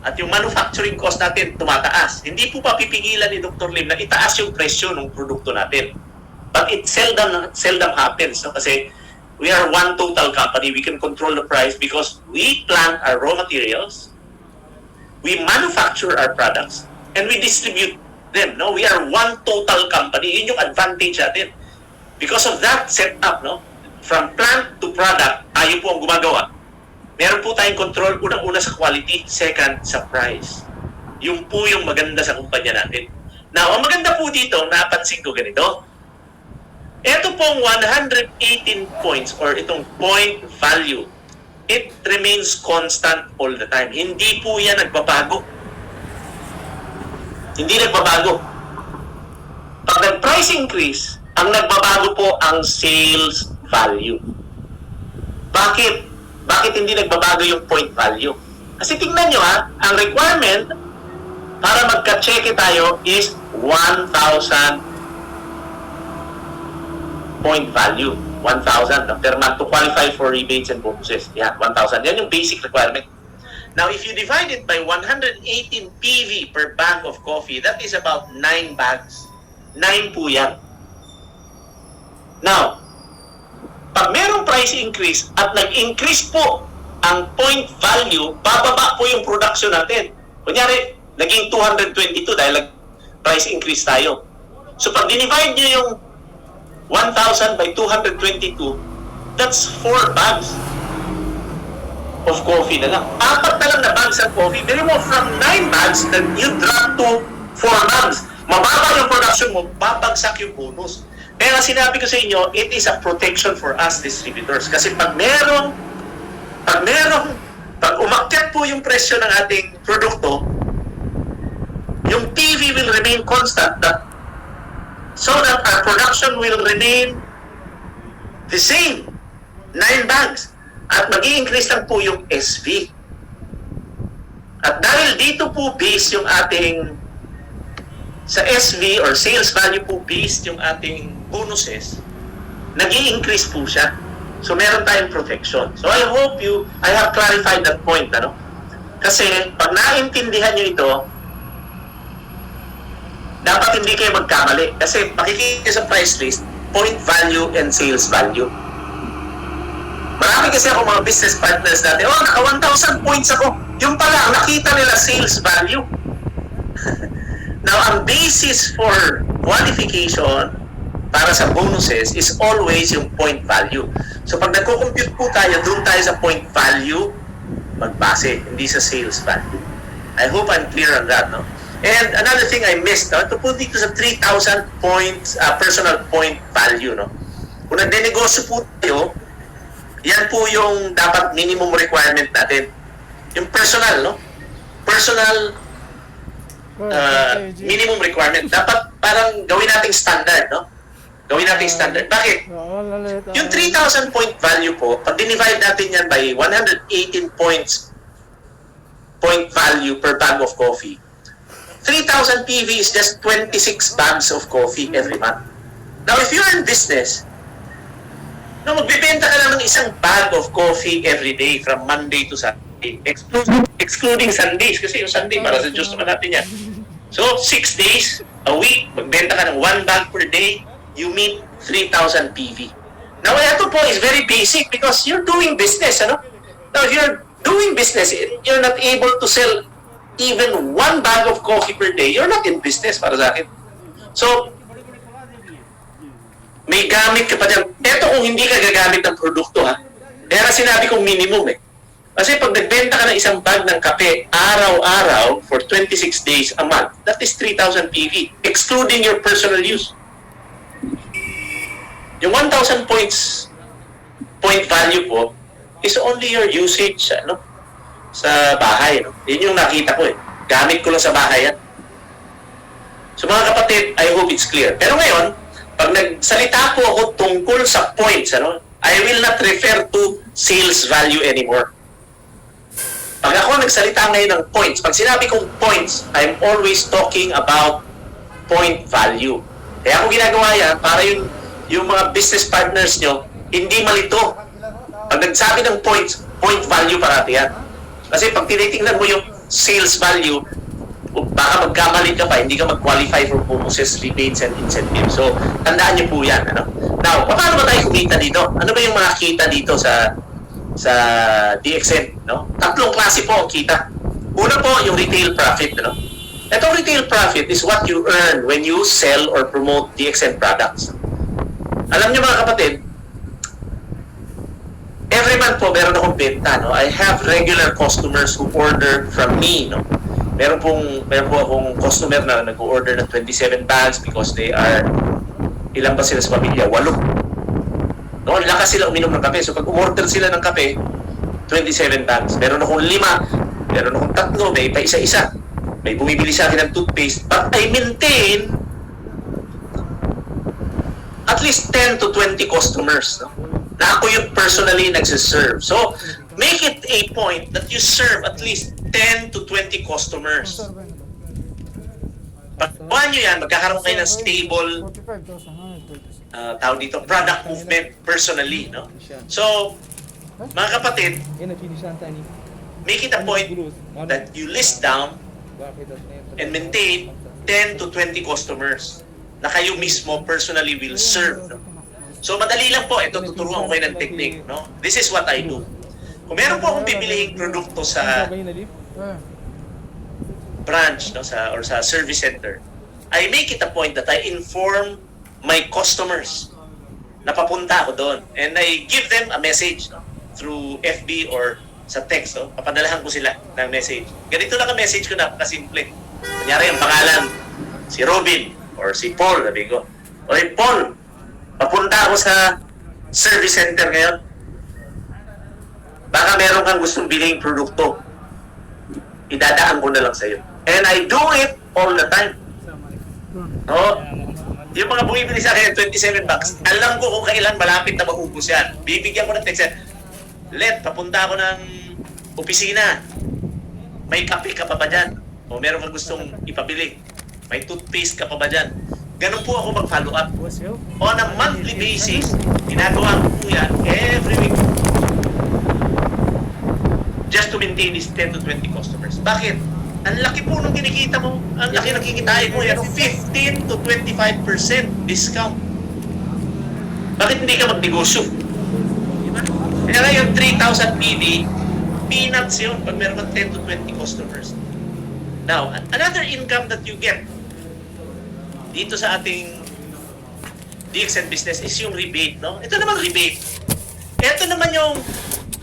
at yung manufacturing cost natin tumataas. Hindi po papipigilan ni Dr. Lim na itaas yung presyo ng produkto natin. But it seldom happens, no? Kasi we are one total company. We can control the price because we plant our raw materials, we manufacture our products, and we distribute them. No, we are one total company. Yun yung advantage natin. Because of that setup, no, from plant to product, tayo po ang gumagawa. Meron po tayong control, unang-una sa quality, second sa price. Yung po yung maganda sa kumpanya natin. Now, ang maganda po dito, napansin ko ganito. Ito pong 118 points or itong point value, it remains constant all the time. Hindi po yan nagbabago. Hindi nagbabago. Pag nag-price increase, ang nagbabago po ang sales value. Bakit? Bakit hindi nagbabago yung point value? Kasi tingnan nyo ha, ang requirement para magka-cheque tayo is 1,000 point value. 1,000 per month to qualify for rebates and bonuses. Yan, 1,000. Yan yung basic requirement. Now, if you divide it by 118 PV per bag of coffee, that is about 9 bags. 9 po yan. Now, pag merong price increase at nag-increase po ang point value, bababa po yung production natin. Kunyari, naging 222 dahil price increase tayo. So, pag dinivide nyo yung 1,000 by 222, that's 4 bags of coffee na lang. 4 na lang na bags of coffee. Pero mo, from 9 bags, then you drop to 4 bags. Mababa yung production mo, babagsak yung bonus. Kaya sinabi ko sa inyo, it is a protection for us distributors. Kasi pag umakyat po yung presyo ng ating produkto, yung PV will remain constant. So that our production will remain the same. 9 bags. At mag-i-increase lang po yung SV. At dahil dito po based yung ating sa SV or sales value po based yung ating bonuses, nag-i-increase po siya. So meron tayong protection. So I hope I have clarified that point. Ano? Kasi pag naintindihan nyo ito, dapat hindi kayo magkamali. Kasi makikita sa price list, point value and sales value. Marami kasi ako mga business partners natin, naka 1,000 points ako. Yung pala, nakita nila sales value. Now, ang basis for qualification para sa bonuses is always yung point value. So, pag nagko-compute po tayo, doon tayo sa point value magbase, hindi sa sales value. I hope I'm clear on that, no? And another thing I missed, no? Ito po dito sa 3,000 points, personal point value, no? Kung nagdenegosyo po tayo, yan po yung dapat minimum requirement natin. Yung personal, no? Personal minimum requirement. Dapat parang gawin nating standard, no? Gawin nating standard. Bakit? Yung 3,000 point value po, pag dinivide natin yan by 118 points point value per bag of coffee, 3,000 PV is just 26 bags of coffee every month. Now, if you're in business, no, magbibenta ka lang ng isang bag of coffee every day from Monday to Sunday. Excluding Sundays, kasi yung Sunday para sa Diyos naman natin yan. So, 6 days a week, magbenta ka ng 1 bag per day, you meet 3,000 PV. Now, ito po is very basic because you're doing business, ano? Now, if you're doing business, you're not able to sell even 1 bag of coffee per day, you're not in business para sa akin. So, may gamit ka pa dyan. Ito kung hindi ka gagamit ng produkto, ha? Kaya sinabi kong minimum, eh. Kasi pag nagbenta ka ng isang bag ng kape araw-araw for 26 days a month, that is 3,000 PV, excluding your personal use. Yung 1,000 points point value po is only your usage sa bahay. No? Yun yung nakita ko eh. Gamit ko lang sa bahay yan. So mga kapatid, I hope it's clear. Pero ngayon, pag nagsalita po ako tungkol sa points, I will not refer to sales value anymore. Pag ako nagsalita ngayon ng points, pag sinabi kong points, I'm always talking about point value. Kaya ako ginagawa yan para yung mga business partners nyo, hindi malito. Pag nagsabi ng points, point value parati yan. Kasi pag tinitingnan mo yung sales value, baka magkamali ka pa, hindi ka mag-qualify for bonuses, rebates, and incentives. So, tandaan niyo po yan. Ano? Now, paano ba tayo kumita dito? Ano ba yung mga kita dito sa DXN? No? Tatlong klase po ang kita. Una po, yung retail profit. Ano? Itong retail profit is what you earn when you sell or promote DXN products. Alam niyo mga kapatid, every month po meron akong benta. No? I have regular customers who order from me. No? Meron po akong customer na nag-order ng 27 bags because they are, ilang ba sila sa pamilya? 8. No, lakas sila uminom ng kape. So pag umorder sila ng kape, 27 bags. Meron akong 5, meron akong 3, may pa isa-isa. May bumibili sa akin ng toothpaste. But I maintain at least 10 to 20 customers. No? Na ako yung personally nagsiserve. So, make it a point that you serve at least 10 to 20 customers. Pagkuhan nyo yan, magkakaroon kayo ng stable tawag dito, product movement personally. No? So, mga kapatid, make it a point that you list down and maintain 10 to 20 customers na kayo mismo personally will serve. No? So, madali lang po. Ito, tuturuan ko kayo ng technique. No? This is what I do. Kung meron po akong bibilihing produkto sa branch, no, or sa service center, I make it a point that I inform my customers na papunta ako doon. And I give them a message, no, through FB or sa text. No? Papadalahan ko sila ng message. Ganito lang ang message ko, na kasimple. Kunyari ang pangalan, si Robin or si Paul, sabi ko, "Oy Paul, papunta ako sa service center ngayon. Baka meron kang gustong bilhin produkto. Idadaan ko na lang sa'yo." And I do it all the time. No? Yung mga bumibili sa akin, 27 bucks, alam ko kung kailan malapit na maubos yan. Bibigyan ko ng text. "Let, papunta ako ng opisina. May kape ka pa ba dyan? O meron kang gustong ipabili? May toothpaste ka pa ba dyan?" Ganun po ako mag-follow up. On a monthly basis, ginagawa ko po yan every week. Just to maintain these 10 to 20 customers. Bakit? Ang laki po nung kinikita mo. Ang laki ng kikitain mo. Yan, 15 to 25% discount. Bakit hindi ka magnegosyo? Diba? Kaya ngayon, 3,000 PV, peanuts yun pag meron kang 10 to 20 customers. Now, another income that you get dito sa ating DXN business is yung rebate. No? Ito naman rebate. Ito naman yung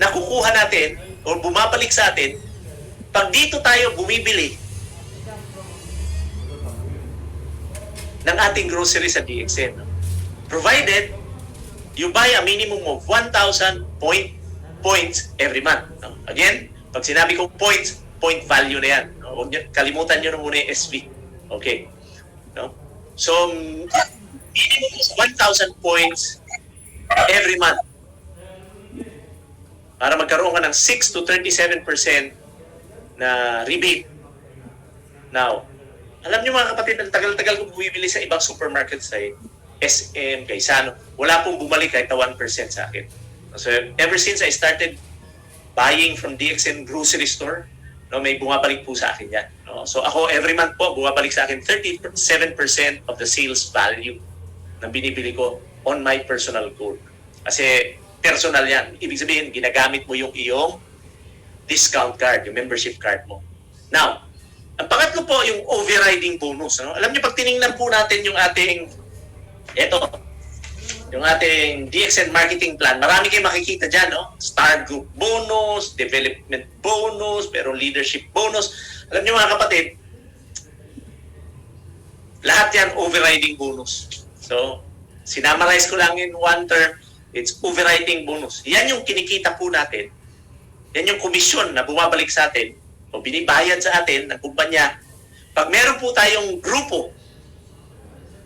nakukuha natin o bumabalik sa atin pag dito tayo bumibili ng ating grocery sa DXN. No? Provided you buy a minimum of 1,000 points every month. No? Again, pag sinabi kong points, point value na yan. No? Huwag niyo, kalimutan nyo na muna yung SV. Okay. No? So, minimum is 1,000 points every month. Para magkaroon ka ng 6 to 37% na rebate. Now, alam niyo mga kapatid, ang tagal-tagal ko bumibili sa ibang supermarkets sa SM, Kaisano. Wala pong bumalik kahit na 1% sa akin. So, ever since I started buying from DXN grocery store, no, may bumabalik po sa akin yan. No? So ako, every month po, bumabalik sa akin 37% of the sales value na binibili ko on my personal code. Kasi personal yan. Ibig sabihin, ginagamit mo yung iyong discount card, yung membership card mo. Now, ang pangatlo po, yung overriding bonus. No? Alam niyo, pag tinignan po natin yung ating, yung ating DXN marketing plan, marami kayong makikita dyan, no? Star group bonus, development bonus, pero leadership bonus. Alam niyo mga kapatid, lahat yan overriding bonus. So, sinamarize ko lang in one term, it's overriding bonus. Yan yung kinikita po natin. Yan yung komisyon na bumabalik sa atin o binibayad sa atin ng kumpanya. Pag meron po tayong grupo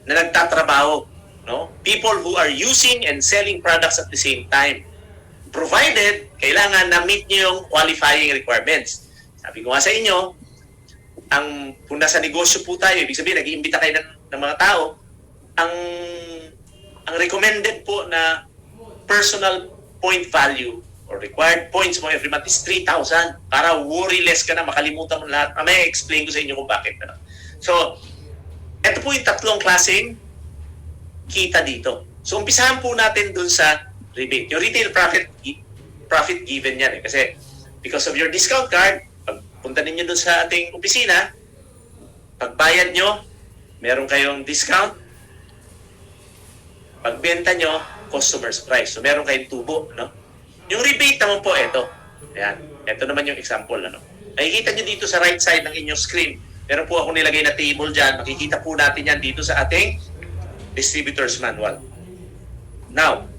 na nagtatrabaho, no? People who are using and selling products at the same time. Provided, kailangan na meet nyo yung qualifying requirements. Sabi ko nga sa inyo, kung nasa negosyo po tayo, ibig sabihin, nag-iimbita kayo ng mga tao, ang recommended po na personal point value or required points mo every month is 3,000 para worryless ka na, makalimutan mo lahat. May explain ko sa inyo kung bakit. So, ito po yung tatlong klaseng kita dito. So, umpisahan po natin dun sa rebate. Yung retail profit given yan. Kasi because of your discount card, pag punta ninyo dun sa ating opisina, pagbayad nyo, meron kayong discount. Pagbenta nyo, customer's price. So, meron kayong tubo, no? Yung rebate naman po, ito. Ayan. Ito naman yung example, ano? Nakikita nyo dito sa right side ng inyong screen. Meron po ako nilagay na table dyan. Makikita po natin yan dito sa ating distributor's manual. Now,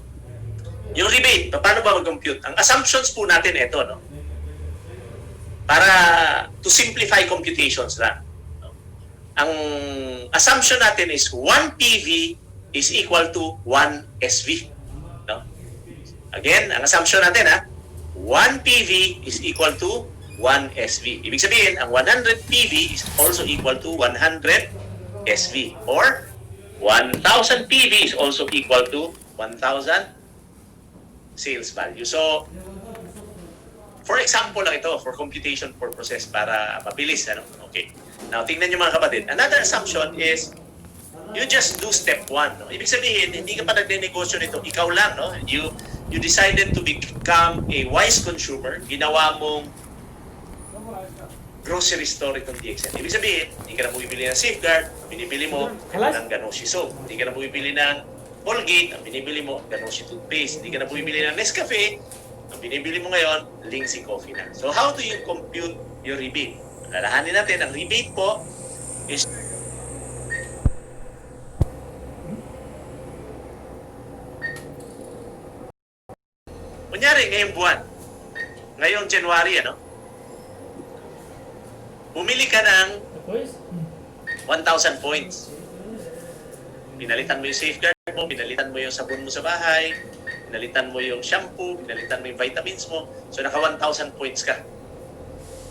yung rebate, paano ba mag-compute? Ang assumptions po natin ito, no? Para to simplify computations lang. No? Ang assumption natin is 1 PV is equal to 1 SV. No? Again, ang assumption natin, 1 PV is equal to 1 SV. Ibig sabihin, ang 100 PV is also equal to 100 SV. Or 1,000 PV is also equal to 1,000 sales value. So, for example lang ito, for computation purposes, para mabilis. Ano? Okay. Now, tingnan nyo mga kapatid. Another assumption is, you just do step 1. No? Ibig sabihin, hindi ka pa nagne-negosyo nito. Ikaw lang. No? You decided to become a wise consumer. Ginawa mong grocery store itong DXN. Ibig sabihin, hindi ka na bumibili ng Safeguard. Binibili mo ng Ganoshi soap. Hindi ka na bumibili ng Colgate, ang binibili mo, Ganoshi toothpaste. Hindi ka na bumibili ng Nescafe, ang binibili mo ngayon, Lingxi coffee na. So how do you compute your rebate? Alalahanin natin, ang rebate po is kunyari, ngayong buwan, ngayong January, ano? Bumili ka ng 1,000 points. Pinalitan mo yung Safeguard mo, pinalitan mo yung sabon mo sa bahay, pinalitan mo yung shampoo, pinalitan mo yung vitamins mo. So, naka 1,000 points ka.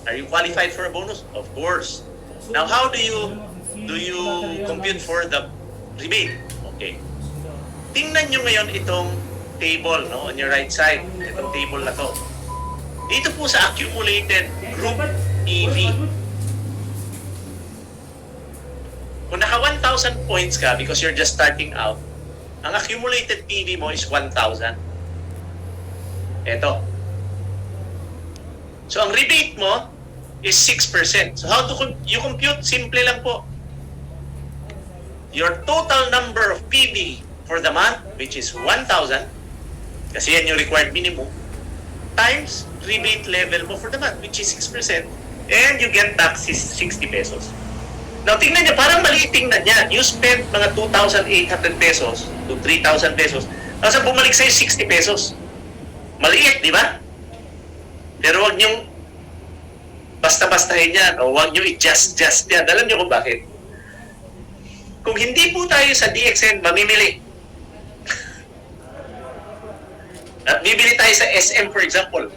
Are you qualified for a bonus? Of course. Now, how do you compute for the rebate? Okay. Tingnan nyo ngayon itong table, no, on your right side. Itong table na to. Dito po sa accumulated group EV. Kung naka 1,000 points ka because you're just starting out, ang accumulated PV mo is 1,000. Ito. So, ang rebate mo is 6%. So, how to you compute? Simple lang po. Your total number of PV for the month, which is 1,000, kasi yan yung required minimum, times rebate level mo for the month, which is 6%, and you get back 60 pesos. Now, tingnan niyo, parang maliit tingnan yan. You spent mga 2,800 pesos to 3,000 pesos. Tapos bumalik sa'yo 60 pesos. Maliit, di ba? Pero huwag niyong basta-bastahin yan o huwag niyo i-just yan. Alam niyo kung bakit? Kung hindi po tayo sa DXN mamimili, at bibili tayo sa SM for example,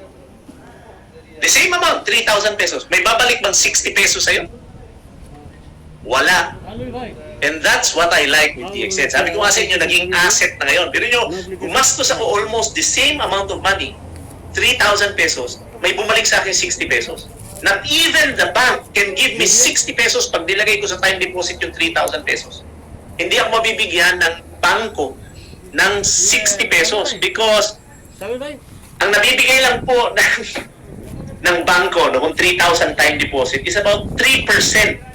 the same amount, 3,000 pesos, may babalik bang 60 pesos sa'yo? Wala. And that's what I like with DXN. Sabi ko nga sa inyo, naging asset na ngayon. Pero nyo, gumastos ako almost the same amount of money, 3,000 pesos, may bumalik sa akin 60 pesos. Not even the bank can give me 60 pesos pag nilagay ko sa time deposit yung 3,000 pesos. Hindi ako mabibigyan ng bangko ng 60 pesos because ang nabibigay lang po ng bangko no, kung 3,000 time deposit is about 3%.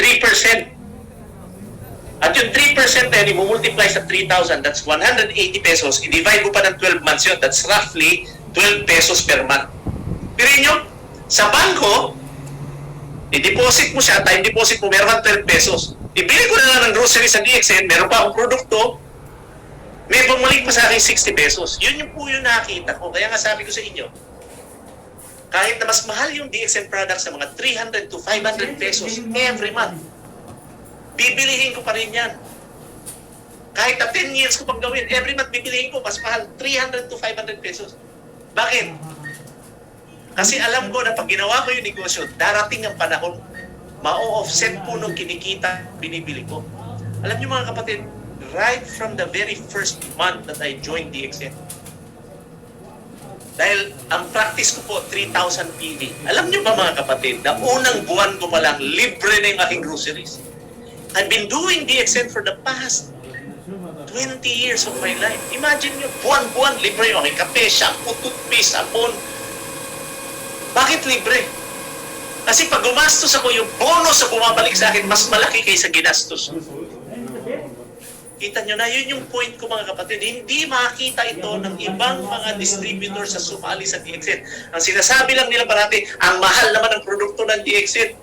3%. At yung 3% na yun, i-multiply sa 3,000, that's 180 pesos. I-divide mo pa ng 12 months yun. That's roughly 12 pesos per month. Pero yun, sa bangko, i-deposit mo siya, time deposit mo, meron kang 12 pesos. Ibili ko na lang ng grocery sa DXN, meron pa akong produkto, may bumalik pa sa akin 60 pesos. Yun yung po yung nakita ko. Kaya nga sabi ko sa inyo, kahit na mas mahal yung DXN products sa mga 300 to 500 pesos every month, bibilihin ko pa rin yan. Kahit na 10 years ko pang gawin, every month bibilihin ko, mas mahal, 300 to 500 pesos. Bakit? Kasi alam ko na pag ginawa ko yung negosyo, darating ang panahon, ma-offset po nung kinikita, binibili ko. Alam niyo mga kapatid, right from the very first month that I joined DXN. Dahil ang practice ko po, 3,000 PV. Alam niyo ba mga kapatid, na unang buwan ko pa lang, libre na yung aking groceries. I've been doing DXN for the past 20 years of my life. Imagine nyo, buwan-buwan, libre yung aking kape, shampoo, toothpaste, sabon. Bakit libre? Kasi pag gumastos ako, yung bonus na bumabalik sa akin, mas malaki kaysa ginastos. Kita nyo na, yun yung point ko mga kapatid. Hindi makita ito ng ibang mga distributor sa sumali sa DXN. Ang sinasabi lang nila parati, ang mahal naman ng produkto ng DXN.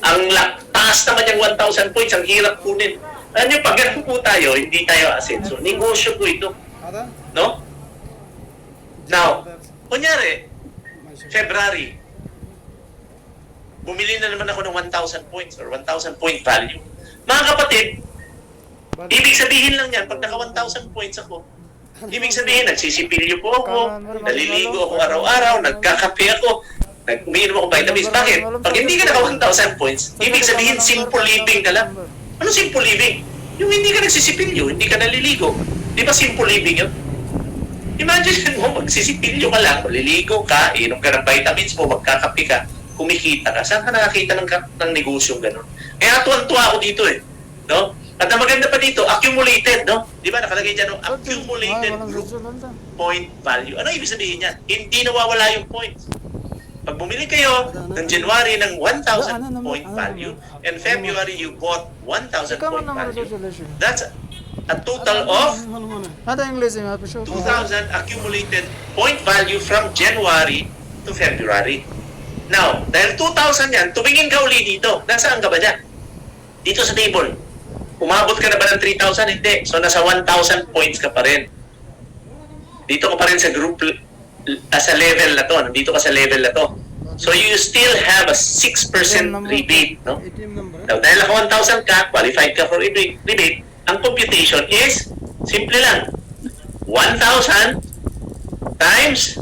Ang taas naman yung 1,000 points, ang hirap kunin. Alam nyo, pag ganun po tayo, hindi tayo asenso. Negosyo po ito. No? Now, kunyari, February, bumili na naman ako ng 1,000 points or 1,000 point value. Mga kapatid, ibig sabihin lang yan, pag naka 1,000 points ako, ibig sabihin, nagsisipilyo po ako, naliligo ako araw-araw, nagkakape ako, umiinom ako vitamins. Bakit? Pag hindi ka naka 1,000 points, ibig sabihin, simple living ka lang. Ano simple living? Yung hindi ka nagsisipilyo, hindi ka naliligo. Di ba simple living yun? Imagine mo, magsisipilyo ka lang, maliligo ka, inom ka ng vitamins mo, magkakape ka, kumikita ka. Saan ka nakakita ng negosyong gano'n? Kaya tuwan-tuwa ako dito eh. No? At ang maganda pa dito, accumulated, no? Di ba nakalagay dyan, no? Accumulated group point value. Ano ibig sabihin niya? Hindi nawawala yung points. Pag bumili kayo ng January ng 1,000 point value, and February you bought 1,000 point value, that's a total of 2,000 accumulated point value from January to February. Now, dahil 2,000 yan, tumingin ka uli dito. Nasaan ka ba dyan? Dito sa table. Umabot ka na ba ng 3,000? Hindi. So, nasa 1,000 points ka pa rin. Dito ka pa rin sa group, sa level na to. Nandito ka sa level na to. So, you still have a 6% rebate. No? Now, dahil naka 1,000 ka, qualified ka for rebate, ang computation is, simple lang. 1,000 times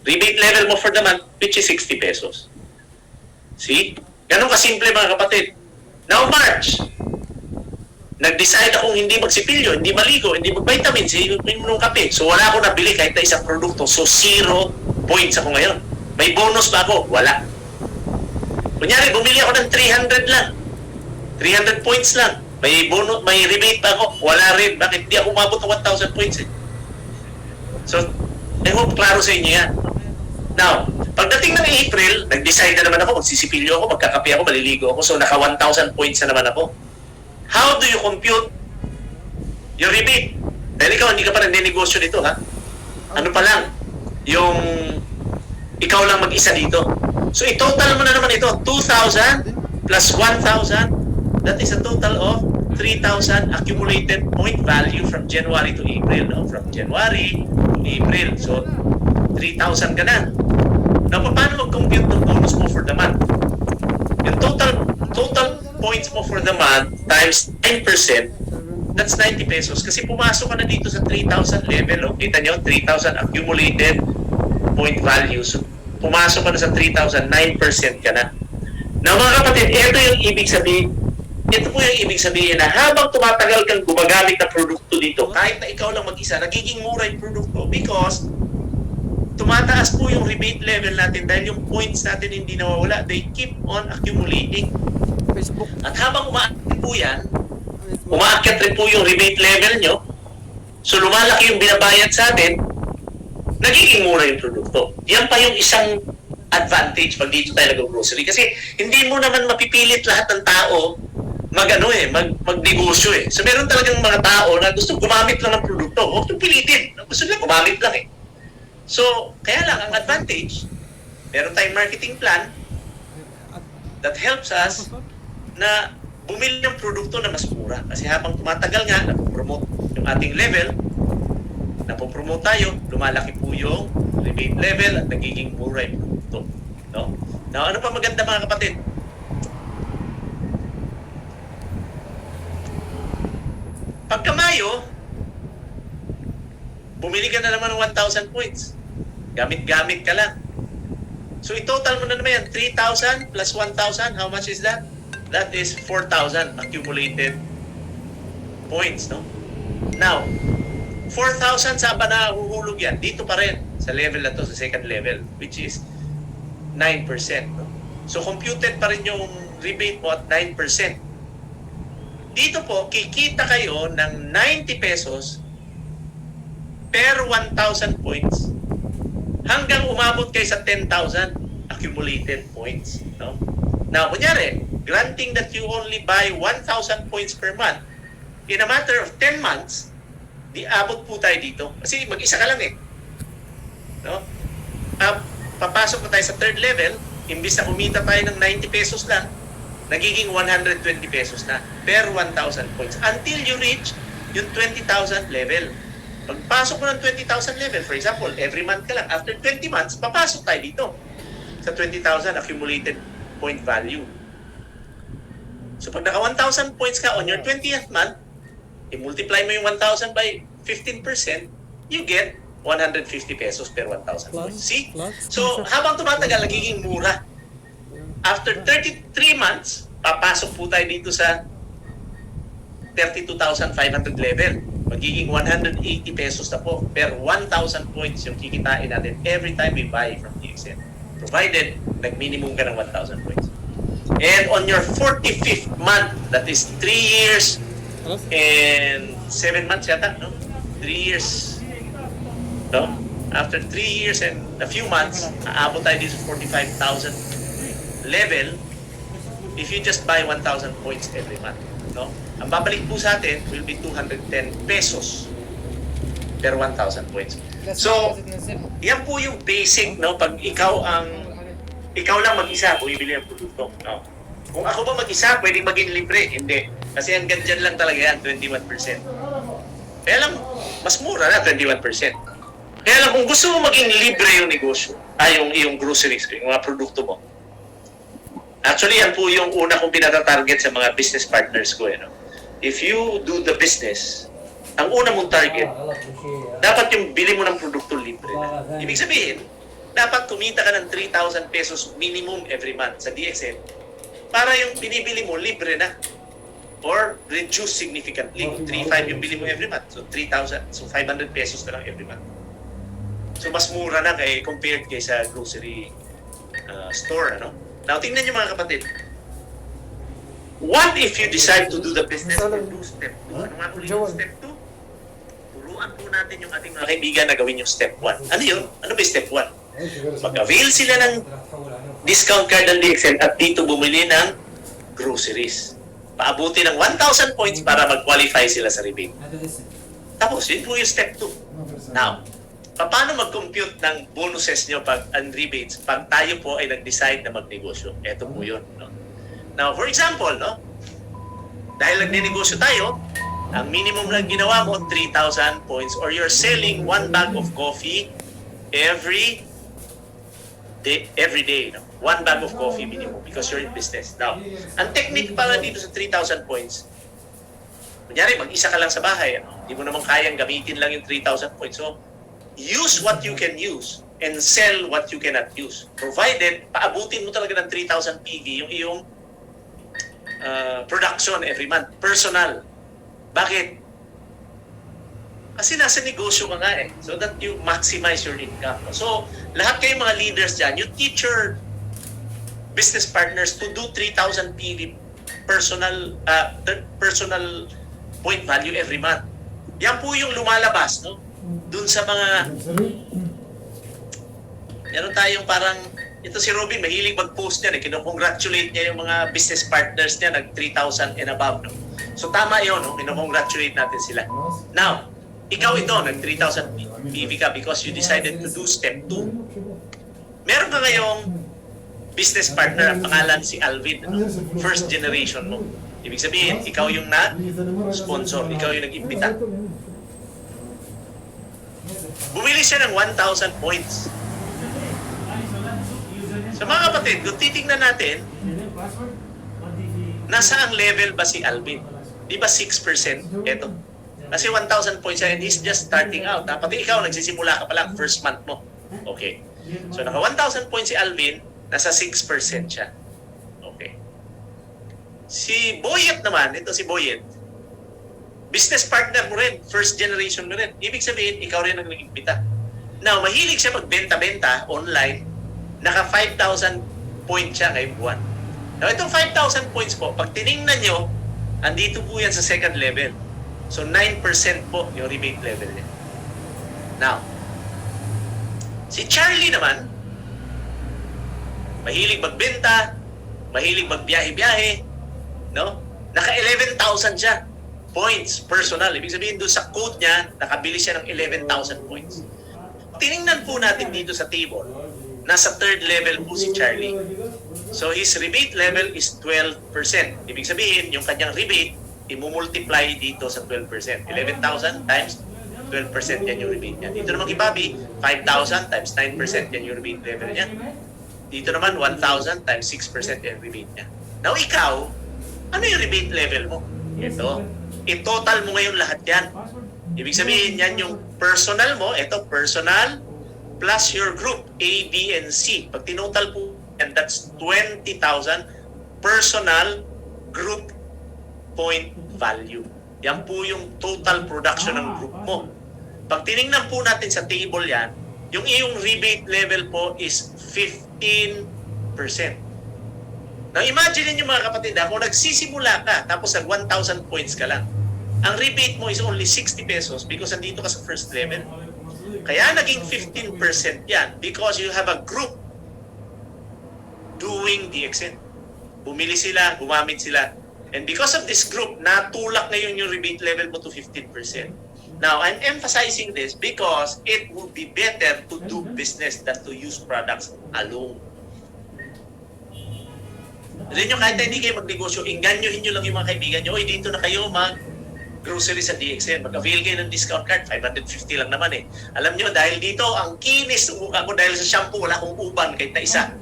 rebate level mo for the month, which is 60 pesos. See? Ganun kasimple mga kapatid. Now, March, nag-decide akong hindi magsipilyo, hindi maligo, hindi mag-vitamins, hindi mo ng kape. So, wala akong nabili kahit na isang produkto. So, 0 points ako ngayon. May bonus ba ako? Wala. Kunyari, bumili ako ng 300 lang. 300 points lang. May bonus, may rebate pa ako. Wala rin. Bakit? Di ako umabot ng 1,000 points eh. So, I hope klaro sa inyo yan. Now, pagdating ng April, nag-decide na naman ako, magsisipilyo ako, magkakape ako, maliligo ako, so naka 1,000 points na naman ako. How do you compute your rebate? Dahil ikaw, hindi ka pa nagninegosyo dito, ha? Ano pa lang? Yung ikaw lang mag-isa dito. So, i-total mo na naman ito, 2,000 plus 1,000, that is a total of 3,000 accumulated point value from January to April. No? From January to April. So, 3,000 ka na. Now, paano mag-compute ng bonus mo for the month? Yung total points mo for the month times 9%, that's 90 pesos. Kasi pumasok ka na dito sa 3,000 level. O, kita nyo, 3,000 accumulated point value. So, pumasok ka na sa 3,000, 9% ka na. Now, mga kapatid, ito yung ibig sabihin. Ito po yung ibig sabihin na habang tumatagal kang gumagamit ng produkto dito, kahit na ikaw lang mag-isa, nagiging mura yung produkto because tumataas po yung rebate level natin dahil yung points natin hindi nawawala. They keep on accumulating. At habang umaakyat po yan, umaakyat rin po yung rebate level nyo, so lumalaki yung binabayad sa atin, nagiging mura yung produkto. Yan pa yung isang advantage pag dito tayo nag-grocery. Kasi hindi mo naman mapipilit lahat ng tao magnegosyo eh. So meron talagang mga tao na gusto gumamit lang ng produkto. Huwag itong pilitin. Gusto nila gumamit lang eh. So, kaya lang ang advantage, meron tayong marketing plan that helps us na bumili ng produkto na mas mura. Kasi habang tumatagal nga, napopromote yung ating level, napopromote tayo, lumalaki po yung rebate level at nagiging mura yung produkto. No? Now, ano pa maganda mga kapatid? Pagka Mayo, bumili ka na naman ng 1,000 points. Gamit-gamit ka lang. So, i-total mo na naman yan. 3,000 plus 1,000, how much is that? That is 4,000 accumulated points, no? Now, 4,000 saan ba nahuhulog yan? Dito pa rin, sa level na to, sa second level, which is 9%. No? So, computed pa rin yung rebate mo at 9%. Dito po, kikita kayo ng 90 pesos per 1,000 points hanggang umabot kayo sa 10,000 accumulated points. No? Now, kunyari, granting that you only buy 1,000 points per month, in a matter of 10 months, di abot po tayo dito. Kasi mag-isa ka lang eh. No? Papasok na tayo sa third level, imbis na kumita tayo ng 90 pesos lang, nagiging 120 pesos na per 1,000 points until you reach yung 20,000 level. Pagpasok mo ng 20,000 level, for example, every month ka lang, after 20 months, papasok tayo dito sa 20,000 accumulated point value. So pag naka 1,000 points ka on your 20th month, i-multiply mo yung 1,000 by 15%, you get 150 pesos per 1,000 points. See? So habang tumatagal, nagiging mura. After 33 months, papasok po tayo dito sa 32,500 level. Magiging 180 pesos na po per 1,000 points yung kikitain natin every time we buy from DXN. Provided, nag-minimum ka ng 1,000 points. And on your 45th month, that is 3 years and 7 months yata, no? 3 years, no? After 3 years and a few months, aabot tayo dito sa 45,000 level if you just buy 1,000 points every month, no? Ang babalik po sa atin will be 210 pesos per 1,000 points. So, yan po yung basic, no? Pag ikaw lang mag-isa, bumibili ng produkto, no? Kung ako ba mag-isa, pwedeng maging libre. Hindi. Kasi hanggang dyan lang talaga yan, 21%. Kaya lang, mas mura na, 21%. Kaya lang, kung gusto mo maging libre yung negosyo, yung groceries, yung mga produkto mo, actually, yan po yung una kong pinata-target sa mga business partners ko. No? If you do the business, ang una mong target, dapat yung bili mo ng produkto libre na. Ibig sabihin, dapat kumita ka ng 3,000 pesos minimum every month sa DXN para yung binibili mo libre na or reduce significantly. Kung 3,500 yung bili mo every month, so 3,000, so 500 pesos na lang every month. So mas mura na compared kay sa grocery store. Ano? Now, tingnan niyo mga kapatid. What if you decide to do the business or do step 2? Ano nga ulit yung step 2? Turuan po natin yung ating mga kaibigan na gawin yung step 1. Ano yun? Ano ba yung step 1? Mag-avail sila ng discount card ng DXN at dito bumili ng groceries. Paabuti ng 1,000 points para mag-qualify sila sa rebate. Tapos, yun po yung step 2. Now, paano mag-compute ng bonuses nyo pag and rebates pag tayo po ay nag-decide na magnegosyo? Ito po yun. No? Now, for example, no? Dahil nagnenegosyo tayo, ang minimum lang ginawa mo, 3,000 points or you're selling 1 bag of coffee every day. No? 1 bag of coffee minimum because you're in business. Now, ang technique pala dito sa 3,000 points, kunyari, mag-isa ka lang sa bahay. Ano? Hindi mo naman kayang gamitin lang yung 3,000 points. So, use what you can use and sell what you cannot use. Provided, paabutin mo talaga ng 3,000 PV yung iyong production every month. Personal. Bakit? Kasi nasa negosyo ka nga eh. So that you maximize your income. So, lahat kayong mga leaders dyan, you teach your business partners to do 3,000 PV personal point value every month. Yan po yung lumalabas, no? Dun sa mga meron tayong parang ito si Robin, mahilig mag-post niyan. Kino-congratulate niya yung mga business partners niya nag 3,000 and above. No? So tama yun, no? Kino-congratulate natin sila. Now, ikaw ito, nag 3,000 PV ka because you decided to do step 2. Meron ka ngayong business partner, ang pangalan si Alvin. No? First generation mo. Ibig sabihin, ikaw yung na-sponsor, ikaw yung nag-imbita. Bumili siya ng 1,000 points. So mga kapatid, kung titignan natin, nasa ang level ba si Alvin? Di ba 6%? Ito. Kasi 1,000 points siya and he's just starting out. Pati ikaw, nagsisimula ka pa lang, first month mo. Okay. So naka 1,000 points si Alvin, nasa 6% siya. Okay. Si Boyet naman, ito si Boyet, business partner mo rin, first generation mo rin. Ibig sabihin, ikaw rin ang nag-imbita. Now, mahilig siya magbenta-benta online, naka 5,000 points siya ngayong buwan. Now, itong 5,000 points po, pag tiningnan nyo, andito po yan sa second level. So, 9% po yung rebate level niya. Now, si Charlie naman, mahilig magbenta, mahilig magbiyahe-biyahe, no? Naka 11,000 siya points personal. Ibig sabihin doon sa code niya, nakabili siya ng 11,000 points. Tiningnan po natin dito sa table, nasa third level po si Charlie. So his rebate level is 12%. Ibig sabihin, yung kanyang rebate, imumultiply dito sa 12%. 11,000 times 12% yan yung rebate niya. Dito naman kay Bobby, 5,000 times 9% yan yung rebate level niya. Dito naman, 1,000 times 6% yan rebate niya. Now ikaw, ano yung rebate level mo? Ito. I-total mo ngayon lahat yan. Ibig sabihin, yan yung personal mo. Ito, personal plus your group, A, B, and C. Pag tinotal po yan, that's 20,000 personal group point value. Yan po yung total production ng group mo. Pag tinignan po natin sa table yan, yung iyong rebate level po is 15%. Now imagine niyo mga kapatid, kung nagsisimula ka tapos nag 1,000 points ka lang, ang rebate mo is only 60 pesos because andito ka sa first level. Kaya naging 15% yan because you have a group doing the exit. Bumili sila, gumamit sila. And because of this group, natulak ngayon yung rebate level mo to 15%. Now, I'm emphasizing this because it would be better to do business than to use products alone. Alam nyo, kahit hindi kayo magnegosyo, inganyohin nyo lang yung mga kaibigan nyo, oy, dito na kayo mag-grocery sa DXN, mag-avail kayo ng discount card, 550 lang naman eh. Alam nyo, dahil dito, ang kinis ng mukha ko dahil sa shampoo, wala akong uban kahit na isa.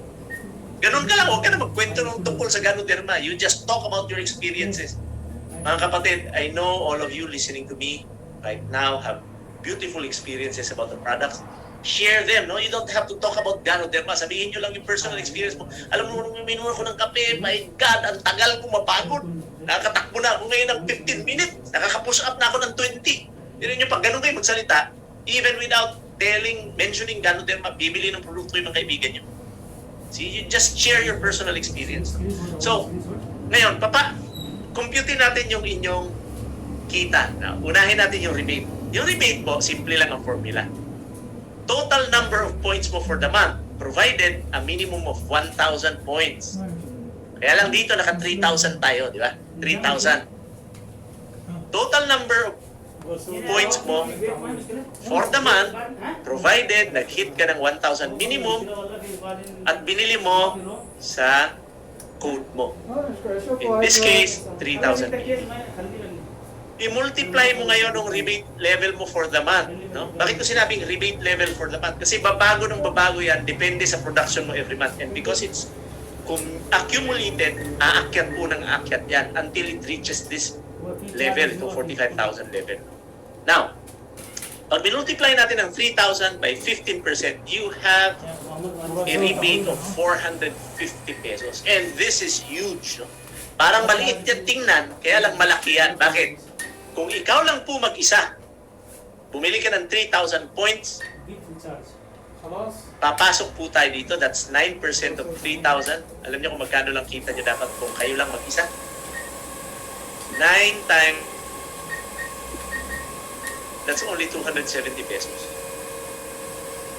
Ganun ka lang, huwag ka na magkwento ng tungkol sa Ganoderma. You just talk about your experiences. Mga kapatid, I know all of you listening to me right now have beautiful experiences about the products. Share them, no? You don't have to talk about Ganoderma. Sabihin nyo lang yung personal experience mo. Alam mo, nung minuna ko ng kape, my God, ang tagal ko mapagod. Nakakatakbo na ako ngayon ng 15 minutes. Nakaka-push up na ako ng 20. Pero nyo, pag ganun kayo magsalita, even without mentioning Ganoderma, bibili ng produkto yung mga kaibigan nyo. See, you just share your personal experience. So, ngayon, compute natin yung inyong kita. Now, unahin natin yung rebate. Yung rebate po, simple lang ang formula. Total number of points mo for the month, provided a minimum of 1,000 points. Kaya lang dito, naka 3,000 tayo, di ba? 3,000. Total number of points mo for the month, provided nag-hit ka ng 1,000 minimum at binili mo sa code mo. In this case, 3,000. I-multiply mo ngayon ng rebate level mo for the month. No? Bakit ko sinabing rebate level for the month? Kasi babago ng babago yan, depende sa production mo every month. And because it's accumulated, aakyat po ng aakyat yan until it reaches this level, to 45,000 level. Now, pag binultiply natin ang 3,000 by 15%, you have a rebate of 450 pesos. And this is huge. No? Parang maliit yan tingnan, kaya lang malaki yan. Bakit? Kung ikaw lang po mag-isa, bumili ka ng 3,000 points, papasok po tayo dito, that's 9% of 3,000. Alam niyo kung magkano lang kita niyo dapat kung kayo lang mag-isa? 9 times, that's only 270 pesos.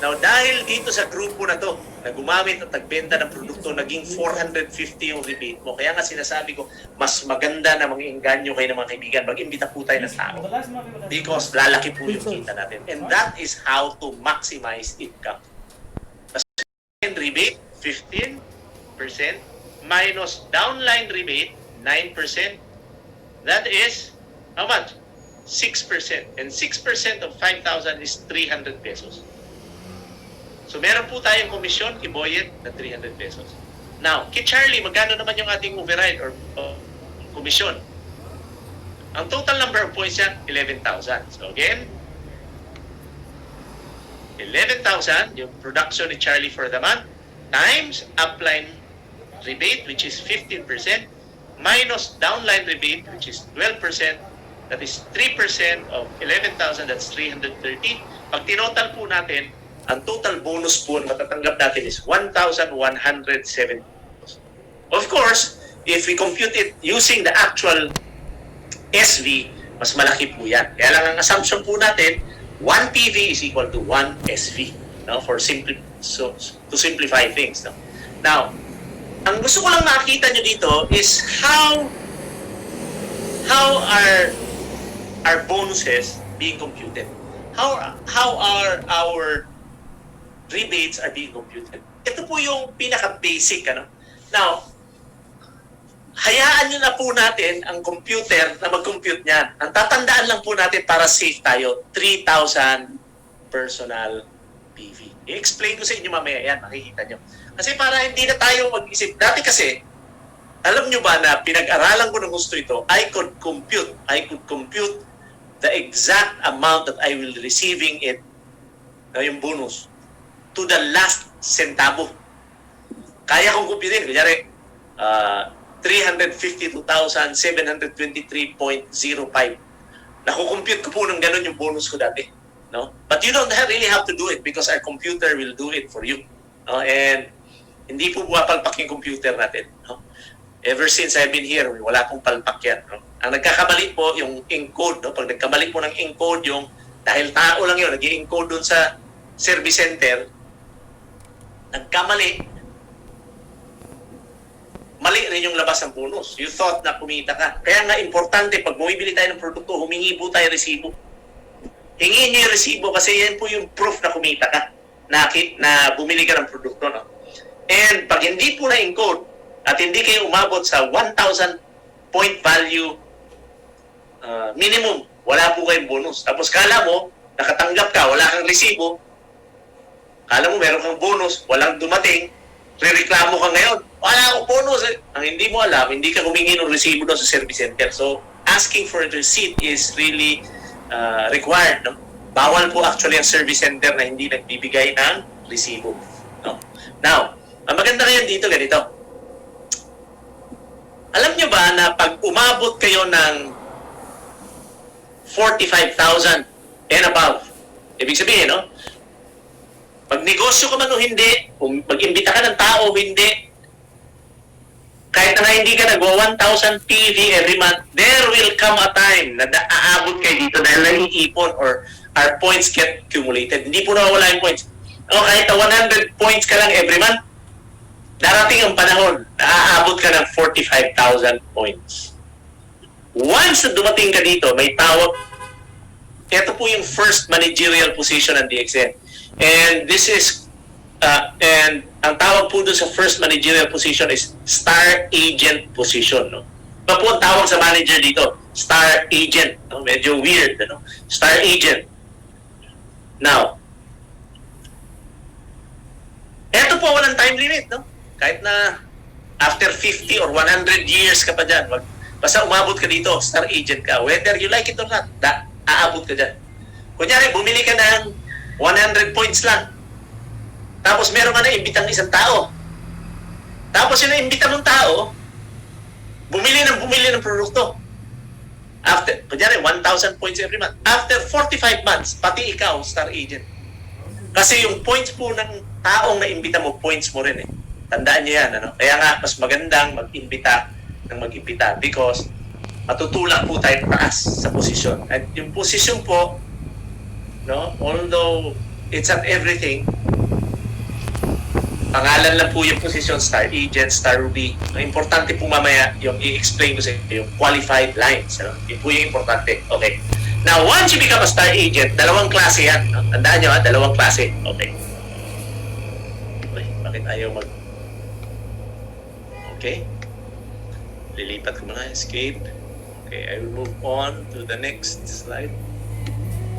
Now, dahil dito sa grupo na to, na gumamit at nagbenta ng produkto, naging 450 yung rebate mo. Kaya nga sinasabi ko, mas maganda na mga inganyo kayo ng mga kaibigan. Mag-imbita po tayo ng tao. Because lalaki po yung kita natin. And that is how to maximize income. Rebate, 15% minus downline rebate, 9%. That is, how much? 6%. And 6% of 5,000 is 300 pesos. So meron po tayong komisyon kay Boyet na 300 pesos. Now, kay Charlie, magkano naman yung ating override or komisyon? Ang total number of points niya, 11,000. So again, 11,000, yung production ni Charlie for the month, times upline rebate, which is 15%, minus downline rebate, which is 12%, That is 3% of 11,000, that's 330. Pag tinotal po natin, ang total bonus po na matatanggap natin is 1,170. Of course, if we compute it using the actual SV, mas malaki po yan. Kaya lang ang assumption po natin, 1 PV is equal to 1 SV. No? To simplify things. No? Now, ang gusto ko lang makita nyo dito is how are our bonuses being computed? How are our rebates are being computed? Ito po yung pinaka-basic. Now, hayaan nyo na po natin ang computer na mag-compute niyan. Ang tatandaan lang po natin para safe tayo, 3,000 personal PV. I-explain ko sa inyo mamaya yan, makikita nyo. Kasi para hindi na tayo mag-isip. Dati kasi, alam nyo ba na pinag-aralan ko ng gusto ito, I could compute the exact amount that I will receiving it, yung bonus, to the last centavo. Kaya kong kumputin, kunyari, 352,723.05. Nakukompute ko po ng ganun yung bonus ko dati. No? But you don't really have to do it because our computer will do it for you. No? And hindi po buwapalpak yung computer natin. No? Ever since I've been here, wala pong palpak yan. No? Ang nagkakamali po yung encode. No? Pag nagkamali po ng encode yung, dahil tao lang yun, nag-i-encode dun sa service center, nagkamali, mali rin yung labas ng bonus. You thought na kumita ka. Kaya nga importante, pag bumibili tayo ng produkto, humingi po tayo resibo. Hingin niyo yung resibo kasi yan po yung proof na kumita ka, na bumili ka ng produkto. No? And pag hindi po na-encode at hindi kayo umabot sa 1,000 point value minimum, wala po kayong bonus. Tapos kala mo, nakatanggap ka, wala kang resibo, kala mo meron kang bonus, walang dumating, rereklamo ka ngayon, wala akong bonus. Ang hindi mo alam, hindi ka humingi ng resibo doon sa service center. So, asking for a receipt is really required. No? Bawal po actually ang service center na hindi nagbibigay ng resibo. No? Now, ang maganda ngayon dito, ganito. Alam nyo ba na pag umabot kayo ng 45,000 and above, ibig sabihin, no? Pag negosyo ka man o hindi, kung mag-imbita ka ng tao o hindi, kahit na hindi ka nagwa 1,000 PV every month, there will come a time na aabot kayo dito dahil naiipon or our points get accumulated. Hindi po nawawala yung points. O kahit na 100 points ka lang every month, darating ang panahon na aabot ka ng 45,000 points. Once na dumating ka dito, may tawag, ito po yung first managerial position ng DXN. And this is, and ang tawag po doon sa first managerial position is star agent position. No? Iba po ang tawag sa manager dito, star agent. No? Medyo weird. No? Star agent. Now, eto po walang time limit. No? Kahit na after 50 or 100 years ka pa dyan, basta umabot ka dito, star agent ka. Whether you like it or not, aabot ka dyan. Kunyari, bumili ka ng 100 points lang. Tapos meron ka na imbitang isang tao. Tapos yung naimbita mong tao, bumili ng produkto. After, kunyari, 1,000 points every month. After 45 months, pati ikaw, star agent. Kasi yung points po ng taong naimbita mo, points mo rin eh. Tandaan niyo yan. Ano? Kaya nga, mas magandang mag-imbita because matutulak po tayo taas sa posisyon. At yung posisyon po, no, although it's not everything, pangalan lang po yung posisyon, star agent, star ruby. Ang importante po mamaya yung i-explain ko sa inyo, yung qualified lines. Ano? Yun po yung importante. Okay. Now, once you become a star agent, dalawang klase yan. No? Tandaan nyo, dalawang klase. Okay. Okay, bakit ayaw mag... Okay. Lilipat ko muna, escape. Okay, I will move on to the next slide.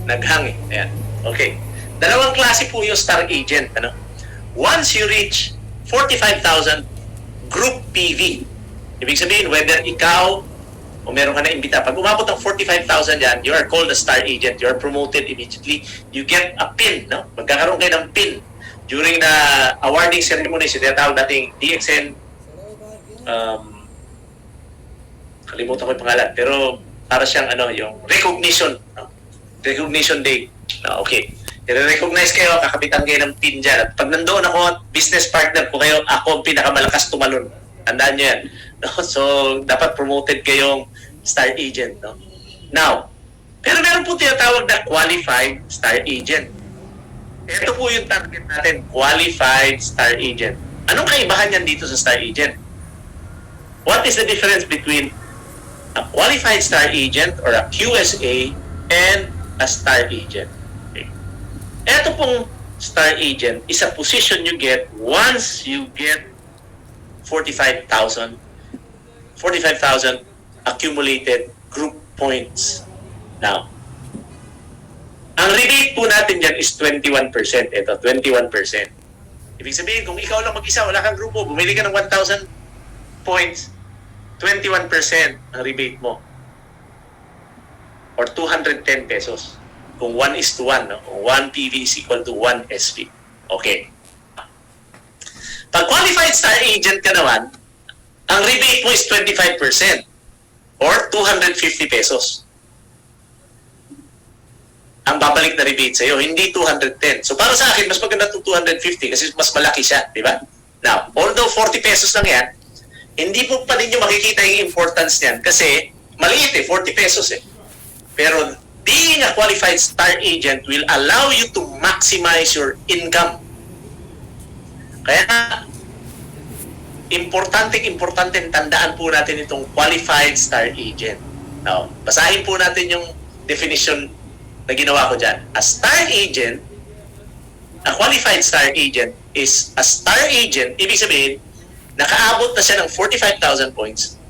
Naghang eh. Ayan. Okay. Dalawang klase po yung star agent. Ano? Once you reach 45,000 group PV, ibig sabihin, whether ikaw o meron ka na imbita, pag umabot ng 45,000 yan, you are called a star agent. You are promoted immediately. You get a pin. No? Magkakaroon kayo ng pin. During the awarding ceremony, sinatawag nating DXN, kalimutan ko yung pangalan, pero para siyang yung recognition, no? Recognition day. No, okay. I-recognize kayo, kakapitan kayo ng pin dyan. At pag nandoon ako at business partner ko kayo, ako ang pinakamalakas tumalon. Tandaan nyo yan. No? So, dapat promoted kayong star agent. No? Now, pero meron po tinatawag na qualified star agent. Ito po yung target natin, qualified star agent. Anong kaibahan yan dito sa star agent? What is the difference between a qualified star agent or a QSA and a star agent? Okay. Ito pong star agent is a position you get once you get 45,000 accumulated group points. Now, ang rebate po natin dyan is 21%. Ito, 21%. Ibig sabihin, kung ikaw lang mag-isa, wala kang grupo, bumili ka ng 1,000 points, 21% ang rebate mo. Or 210 pesos. Kung 1:1, no? Kung 1 PV is equal to 1 SP. Okay. Pag qualified star agent ka naman, ang rebate mo is 25% or 250 pesos. Ang babalik na rebate sa'yo, hindi 210. So para sa akin, mas maganda itong 250 kasi mas malaki siya, di ba? Now, although 40 pesos lang yan, hindi po pa ninyo makikita yung importance niyan kasi maliit 40 pesos eh. Pero being a qualified star agent will allow you to maximize your income. Kaya importante tandaan po natin itong qualified star agent. Now, basahin po natin yung definition na ginawa ko dyan. A star agent, a qualified star agent is a star agent, ibig sabihin, nakaabot na siya ng 45,000 points.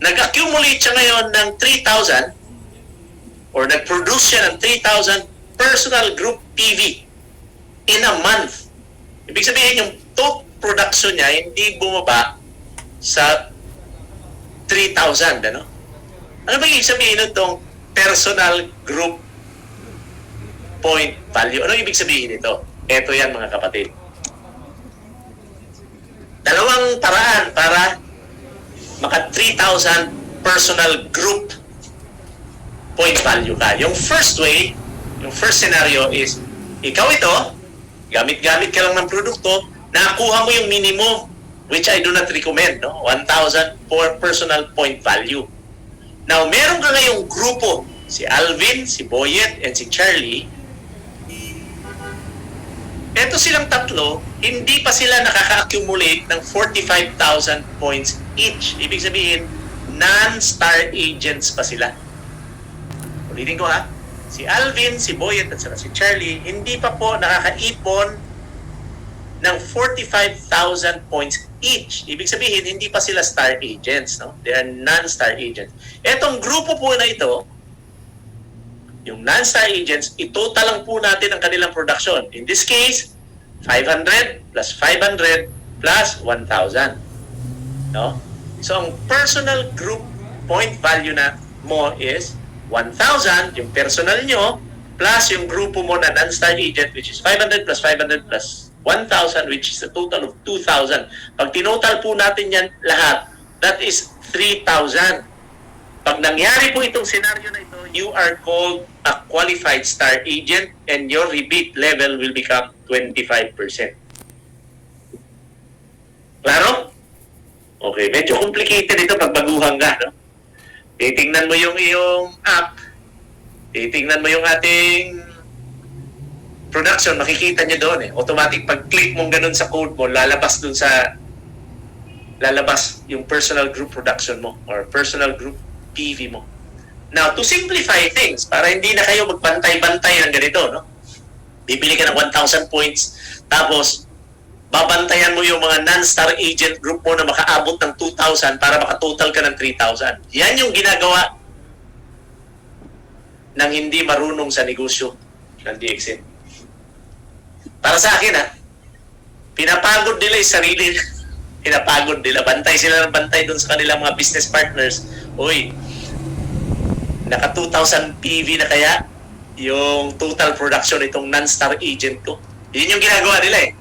Nag-accumulate siya ngayon ng 3,000 or nag-produce siya ng 3,000 personal group PV in a month. Ibig sabihin, yung total production niya hindi bumaba sa 3,000. Ano ba ibig sabihin itong personal group point value? Ano ibig sabihin ito? Ito yan mga kapatid. Dalawang paraan para maka 3,000 personal group point value ka. Yung first way, yung first scenario is, ikaw ito, gamit-gamit ka lang ng produkto, nakuha mo yung minimum, which I do not recommend, no? 1,000 for personal point value. Now, meron ka ngayong grupo, si Alvin, si Boyet, and si Charlie. Eto silang tatlo, hindi pa sila nakaka-accumulate ng 45,000 points each. Ibig sabihin, non-star agents pa sila. Ulitin ko ha. Si Alvin, si Boyet, at si Charlie, hindi pa po nakakaipon ng 45,000 points each. Ibig sabihin, hindi pa sila star agents. No? They are non-star agents. Etong grupo po na ito, yung non-star agents, itotal lang po natin ang kanilang production. In this case, 500 plus 500 plus 1,000. No? So, ang personal group point value na mo is 1,000, yung personal nyo, plus yung grupo mo na non-star agent, which is 500 plus 500 plus 1,000, which is a total of 2,000. Pag tinotal po natin yan lahat, that is 3,000. Pag nangyari po itong scenario na ito, you are called a qualified star agent and your rebate level will become 25%. Klaro? Okay, medyo complicated ito pag baguhan ka, no? Titingnan mo yung iyong app, titingnan mo yung ating production, makikita nyo doon eh. Automatic pag-click mong ganun sa code mo, lalabas yung personal group production mo or personal group PV mo. Now, to simplify things, para hindi na kayo magbantay-bantay ng ganito, no? Bibili ka ng 1,000 points, tapos babantayan mo yung mga non-star agent group mo na makaabot ng 2,000 para makatotal ka ng 3,000. Yan yung ginagawa ng hindi marunong sa negosyo ng DXN. Para sa akin, pinapagod nila yung sarili. Pinapagod nila. Bantay sila ng bantay dun sa kanilang mga business partners. Uy, naka 2,000 PV na kaya yung total production itong non-star agent ko. Yun yung ginagawa nila eh.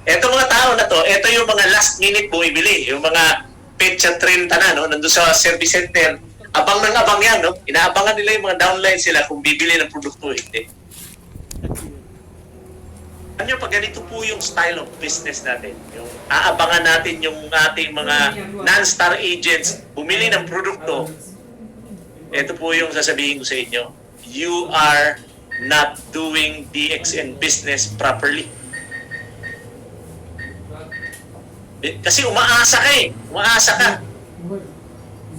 Etong mga tao na to, ito yung mga last minute bumibili. Yung mga petsa 30 na, no? Nandun sa service center. Abang ng abang yan, no? Inaabangan nila yung mga downline sila kung bibili ng produkto o hindi. Ano pag ganito po yung style of business natin, yung aabangan natin yung ating mga non-star agents bumili ng produkto, ito po yung sasabihin ko sa inyo, you are not doing DXN business properly. Kasi umaasa ka eh. Umaasa ka.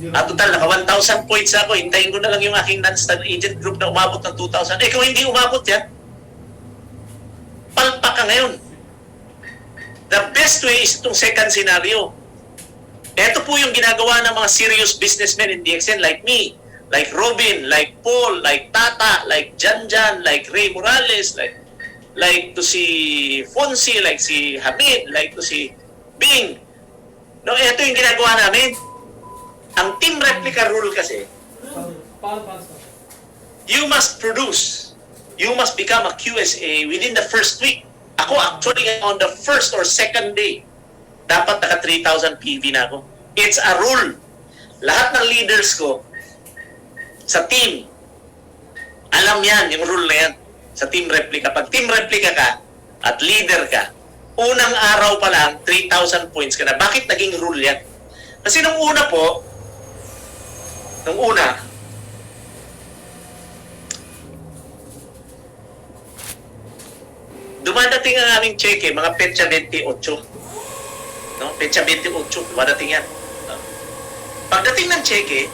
Total, naka 1,000 points ako. Hintayin ko na lang yung aking non-star agent group na umabot ng 2,000. Kung hindi umabot yan, palpak ka ngayon. The best way is itong second scenario. Ito po yung ginagawa ng mga serious businessmen in DXN like me, like Robin, like Paul, like Tata, like Janjan, like Ray Morales, like to si Fonzie, like si Hamid, like to si Bing. No, ito yung ginagawa namin. Ang team replica rule kasi, you must produce. You must become a QSA within the first week. Ako actually on the first or second day, dapat naka 3,000 PV na ako. It's a rule. Lahat ng leaders ko sa team, alam yan, yung rule na yan. Sa team replica. Pag team replica ka at leader ka, unang araw pa lang, 3,000 points ka na. Bakit naging rule yan? Kasi nung una po, dumadating ang aming cheque, mga petsa 28. No? Petsa 28, dumadating yan. No? Pagdating ng cheque,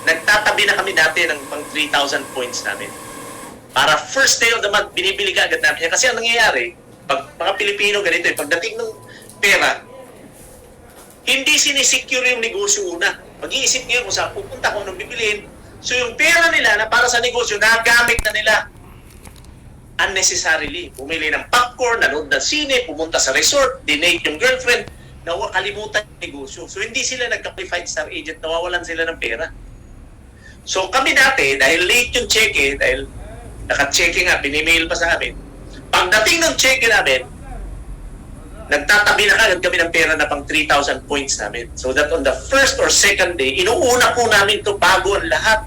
nagtatabi na kami dati ng pang 3,000 points namin. Para first day of the month, binibili ka agad namin. Kasi ang nangyayari, pag mga Pilipino ganito, pagdating ng pera, hindi sinisecure yung negosyo una. Mag-iisip ngayon kung saan pupunta, kung anong bibiliin. So yung pera nila na para sa negosyo, nagamit na nila unnecessarily. Bumili ng popcorn, nanood ng sine, pumunta sa resort, dinate yung girlfriend, kalimutan yung negosyo. So hindi sila nagka-5 star agent, nawawalan sila ng pera. So kami dati, dahil late yung cheque, dahil naka-cheque nga, binimail pa sa amin, pagdating ng cheque namin, nagtatabi na kagad kami ng pera na pang 3,000 points namin. So that on the first or second day, inuuna po namin ito bago ang lahat.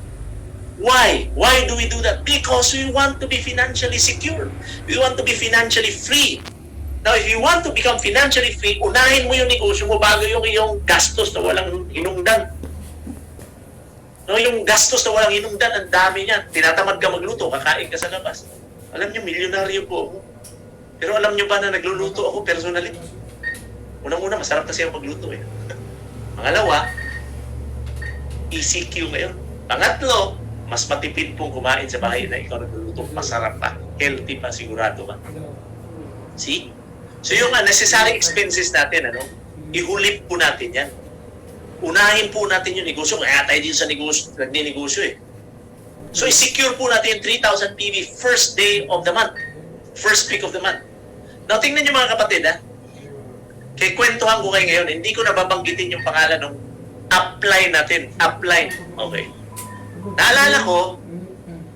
Why? Why do we do that? Because we want to be financially secure. We want to be financially free. Now, if you want to become financially free, unahin mo yung negosyo mo bago yung iyong gastos na walang hinungdan. No, yung gastos na walang hinungdan, ang dami niyan. Tinatamad ka magluto, kakain ka sa labas. Alam niyo, milyonaryo po ako. Pero alam niyo ba na nagluluto ako personally? Unang-una, masarap kasi ako magluto eh. Pangalawa, ECQ ngayon. Pangatlo, mas matipid pong kumain sa bahay na ikaw nagluluto. Masarap pa. Healthy pa, sigurado ka. See? So yung unnecessary expenses natin, ihulip po natin yan. Unahin po natin yung negosyo. Kaya tayo din sa negosyo, nagninegosyo eh. So i-secure po natin yung 3,000 PV first day of the month. First week of the month. Now, tingnan nyo mga kapatid, kaya kwentuhan ko kayo ngayon, hindi ko nababanggitin yung pangalan ng upline natin. Upline. Okay. Naalala ko,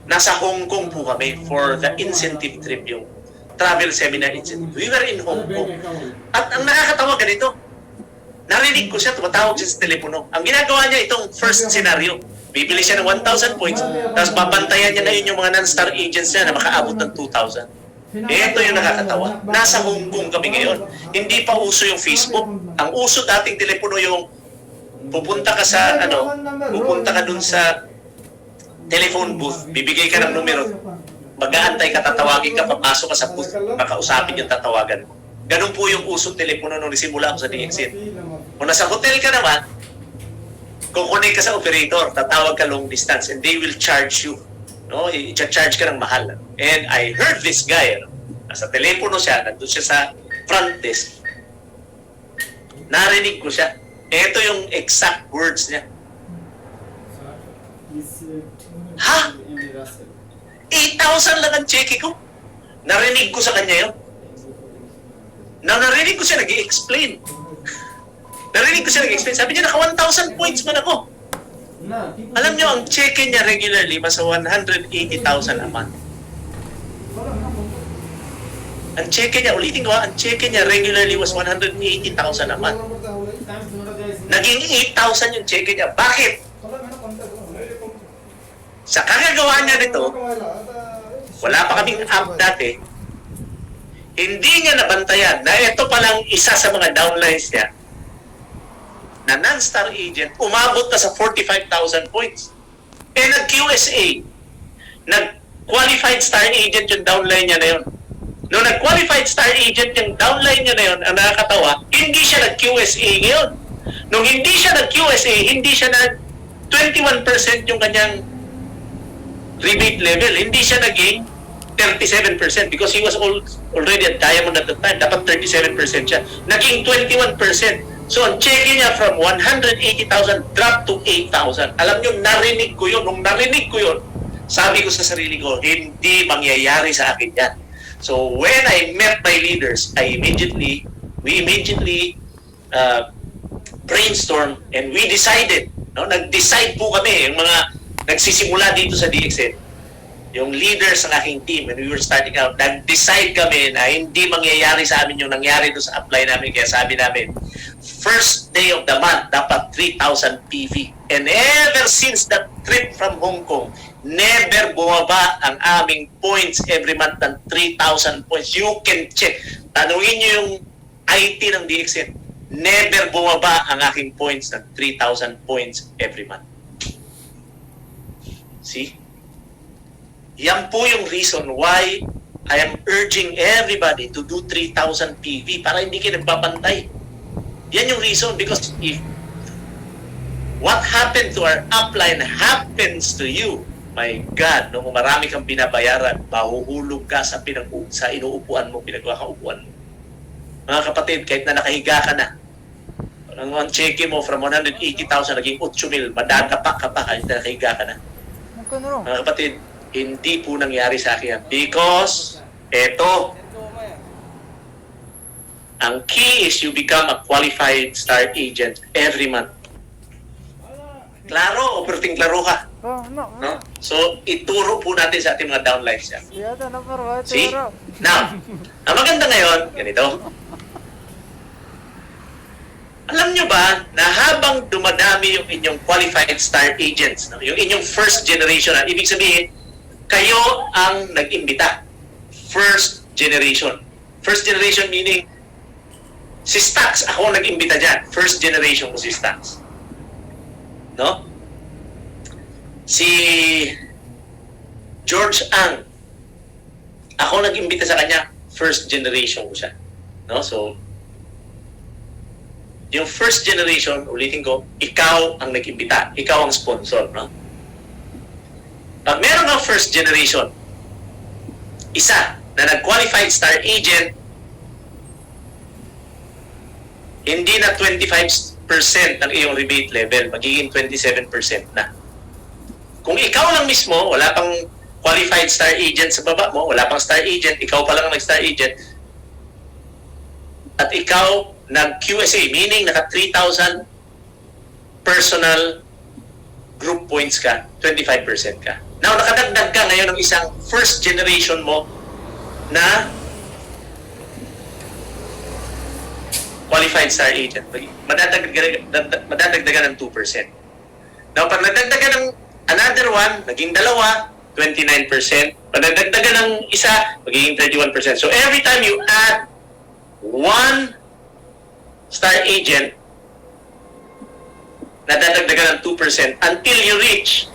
nasa Hong Kong po kami for the incentive trip, yung travel seminar incentive. We were in Hong Kong. At ang nakakatawa ganito, narinig ko siya, tumatawag siya sa telepono. Ang ginagawa niya itong first scenario. Bibili siya ng 1,000 points, tapos babantayan niya na yun yung mga non-star agents niya na makaabot ng 2,000. Ito yung nakakatawa. Nasa Hong Kong kami ngayon. Hindi pa uso yung Facebook. Ang uso dating telepono yung pupunta ka sa, pupunta ka dun sa telephone booth, bibigay ka ng numero, mag-aantay ka, tatawagin ka, papasok ka sa booth, makausapin yung tatawagan mo. Ganun po yung usong telepono nung nisimula ako sa DXN. Kung nasa hotel ka naman, kukunik ka sa operator, tatawag ka long distance, and they will charge you. No, i-charge ka ng mahal. And I heard this guy, nasa telepono siya, nandun siya sa front desk. Narinig ko siya. Ito yung exact words niya. Ha? 8,000 lang ang cheque ko. Narinig ko sa kanya yun. Narinig ko siya nag-i-explain. Sabi niya, naka 1,000 points man ako. Alam niyo, ang cheque niya regularly masa 180,000 a month. Ang cheque niya, ulitin ko ang cheque niya regularly was 180,000 a month. Naging 8,000 yung cheque niya. Bakit? Sa kagagawa niya nito, wala pa kaming app dati, hindi niya nabantayan na ito palang isa sa mga downlines niya na non-star agent, umabot na sa 45,000 points. Eh, nag-QSA. Nag-qualified star agent yung downline niya na yun. Nung nag-qualified star agent yung downline niya na yun, ang nakakatawa, hindi siya nag-QSA ngayon. Nung hindi siya nag-QSA, hindi siya nag-21% yung kanyang rebate level. Hindi siya naging 37% because he was already a diamond at the time. Dapat 37% siya. Naging 21%. So, ang check niya from 180,000 drop to 8,000. Alam nyo, narinig ko yun. Nung narinig ko yun, sabi ko sa sarili ko, hindi mangyayari sa akin yan. So, when I met my leaders, we immediately brainstorm and we decided, no? Nag-decide po kami, yung mga nagsisimula dito sa DXN, yung leaders ng aking team, when we were starting out, nag-decide kami na hindi mangyayari sa amin yung nangyari doon sa apply namin. Kaya sabi namin, first day of the month, dapat 3,000 PV. And ever since that trip from Hong Kong, never bumaba ang aming points every month ng 3,000 points. You can check. Tanungin nyo yung IT ng DXN. Never bumaba ang aking points ng 3,000 points every month. See? Yan po yung reason why I am urging everybody to do 3,000 PV para hindi kayo nagbabantay. Yan yung reason because if what happened to our upline happens to you, my God, nung marami kang binabayaran, mahuhulog ka sa inuupuan mo, pinagkakaupuan mo. Mga kapatid, kahit na nakahiga ka na, ang check mo from 180,000 naging 8,000, madadapa ka pa kahit na nakahiga ka na. Mga kapatid, hindi po nangyari sa akin yan. Because, eto, ang key is you become a qualified star agent every month. Klaro, operating klaro ka. No? So, ituro po natin sa ating mga downlines yan. See? Now, ang maganda ngayon, ganito. Alam nyo ba na habang dumadami yung inyong qualified star agents, no? Yung inyong first generation, ibig sabihin, kayo ang nag-imbita. First generation. First generation meaning, si Stax, ako ang nag-imbita dyan. First generation ko si Stax. No? Si George Ang, ako nag-imbita sa kanya. First generation ko siya. No? So, yung first generation, ulitin ko, ikaw ang nag-imbita. Ikaw ang sponsor. No? Pag meron kang first generation, isa na nag-qualified star agent, hindi na 25% ng iyong rebate level, magiging 27% na. Kung ikaw lang mismo, wala pang qualified star agent sa baba mo, wala pang star agent, ikaw pa lang ang nag-star agent, at ikaw nag-QSA, meaning naka 3,000 personal group points ka, 25% ka. Now, nakadagdag ka ngayon ng isang first generation mo na qualified star agent. Madadagdagan ng 2%. Now, pag nadagdagan ng another one, naging dalawa, 29%. Pag nadagdagan ng isa, magiging 31%. So, every time you add one star agent, nadadagdagan ng 2% until you reach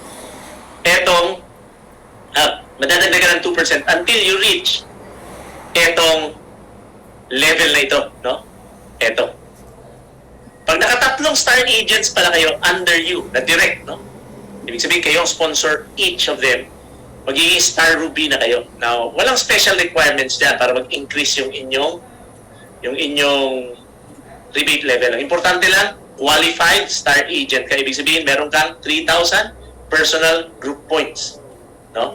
etong madadagdagan ng 2% until you reach etong level na ito, no? Eto. Pag nakatatlong star agents pala kayo under you, na direct, no? Ibig sabihin kayo ang sponsor each of them, magiging star ruby na kayo. Now, walang special requirements dyan para mag-increase yung inyong rebate level. Ang importante lang, qualified star agent ka. Ibig sabihin, meron kang 3,000 personal group points. No?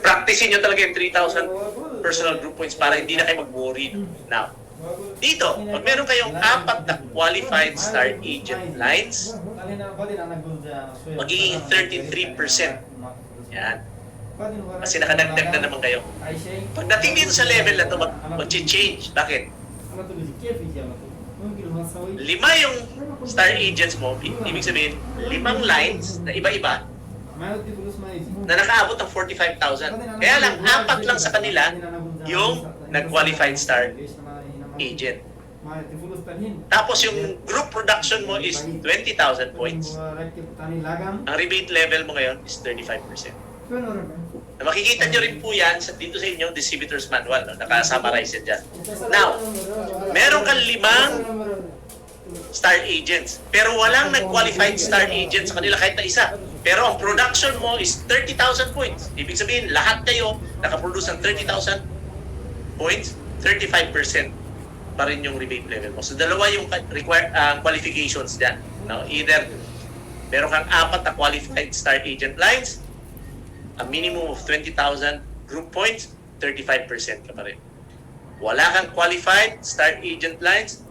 Practicein nyo talaga yung 3,000 personal group points para hindi na kayo mag-worry. Now, dito, pag meron kayong 4 na qualified star agent lines, magiging 33%. Yan. Kasi nakadagdag na naman kayo. Pagdating dito sa level na ito, mag-change. Bakit? Lima yung star agents mo, ibig sabihin, 5 lines na iba-iba na nakaabot ng 45,000. Kaya lang, 4 lang sa kanila yung nag-qualified star agent. Tapos yung group production mo is 20,000 points. Ang rebate level mo ngayon is 35%. Na makikita nyo rin po yan dito sa inyong distributor's manual. No? Naka-summarize yan dyan. Now, meron kang 5 star agents. Pero walang nag-qualified star agent sa kanila kahit na isa. Pero ang production mo is 30,000 points. Ibig sabihin, lahat kayo nakaproduce ng 30,000 points, 35% pa rin yung rebate level mo. So, dalawa yung qualifications dyan. No? Either meron kang 4 na qualified star agent lines, a minimum of 20,000 group points, 35% ka pa rin. Wala kang qualified star agent lines,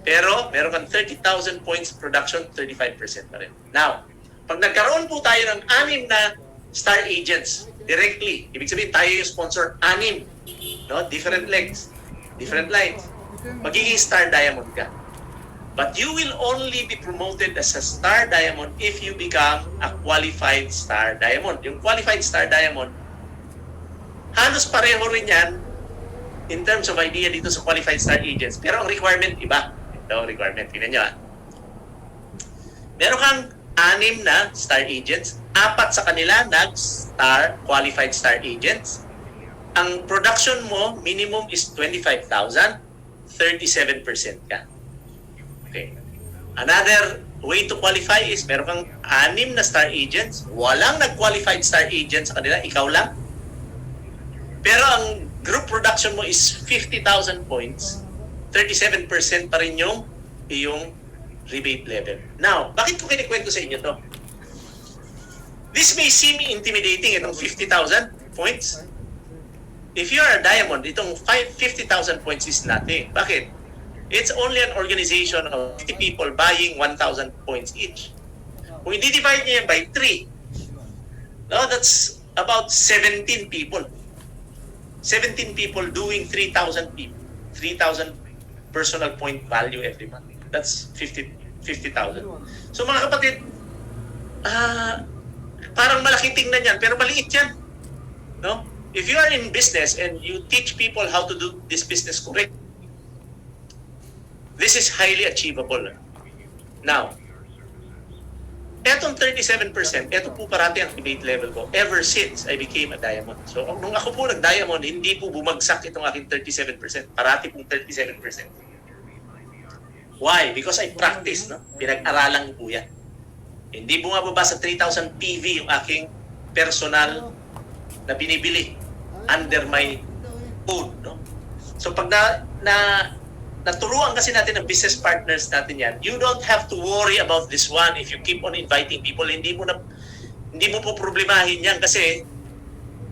pero meron kang 30,000 points production, 35% pa rin. Now, pag nagkaroon po tayo ng 6 na star agents directly, ibig sabihin tayo yung sponsor, 6, no? Different legs, different lines. Magiging star diamond ka. But you will only be promoted as a star diamond if you become a qualified star diamond. Yung qualified star diamond, halos pareho rin yan in terms of idea dito sa qualified star agents. Pero ang requirement iba. Ito ang requirement. Tingnan nyo ha. Meron kang 6 na star agents. 4 sa kanila nag-star, qualified star agents. Ang production mo, minimum is 25,000. 37% ka. Okay. Another way to qualify is meron kang 6 na star agents. Walang nag-qualified star agents sa kanila. Ikaw lang. Pero ang group production mo is 50,000 points. 37% pa rin yung rebate level. Now, bakit ko kinikwento sa inyo to? This may seem intimidating, itong 50,000 points. If you are a diamond, itong 50,000 points is nothing. Bakit? It's only an organization of 50 people buying 1,000 points each. Kung i-divide niyo yan by 3, no, that's about 17 people. 17 people doing 3,000 people, 3,000 personal point value every month. That's 50,000. So mga kapatid, parang malaki tingnan yan, pero maliit yan. No? If you are in business and you teach people how to do this business correct, this is highly achievable. Now, etong 37%, eto po parati ang rebate level ko ever since I became a diamond. So, nung ako po nag-diamond, hindi po bumagsak itong aking 37%. Parati pong 37%. Why? Because I practice, no? Pinag-aralan po yan. Hindi bumababa sa 3,000 PV yung aking personal na binibili under my code, no? So, pag naturuan kasi natin ng business partners natin yan, you don't have to worry about this one if you keep on inviting people. Hindi mo po problemahin yan kasi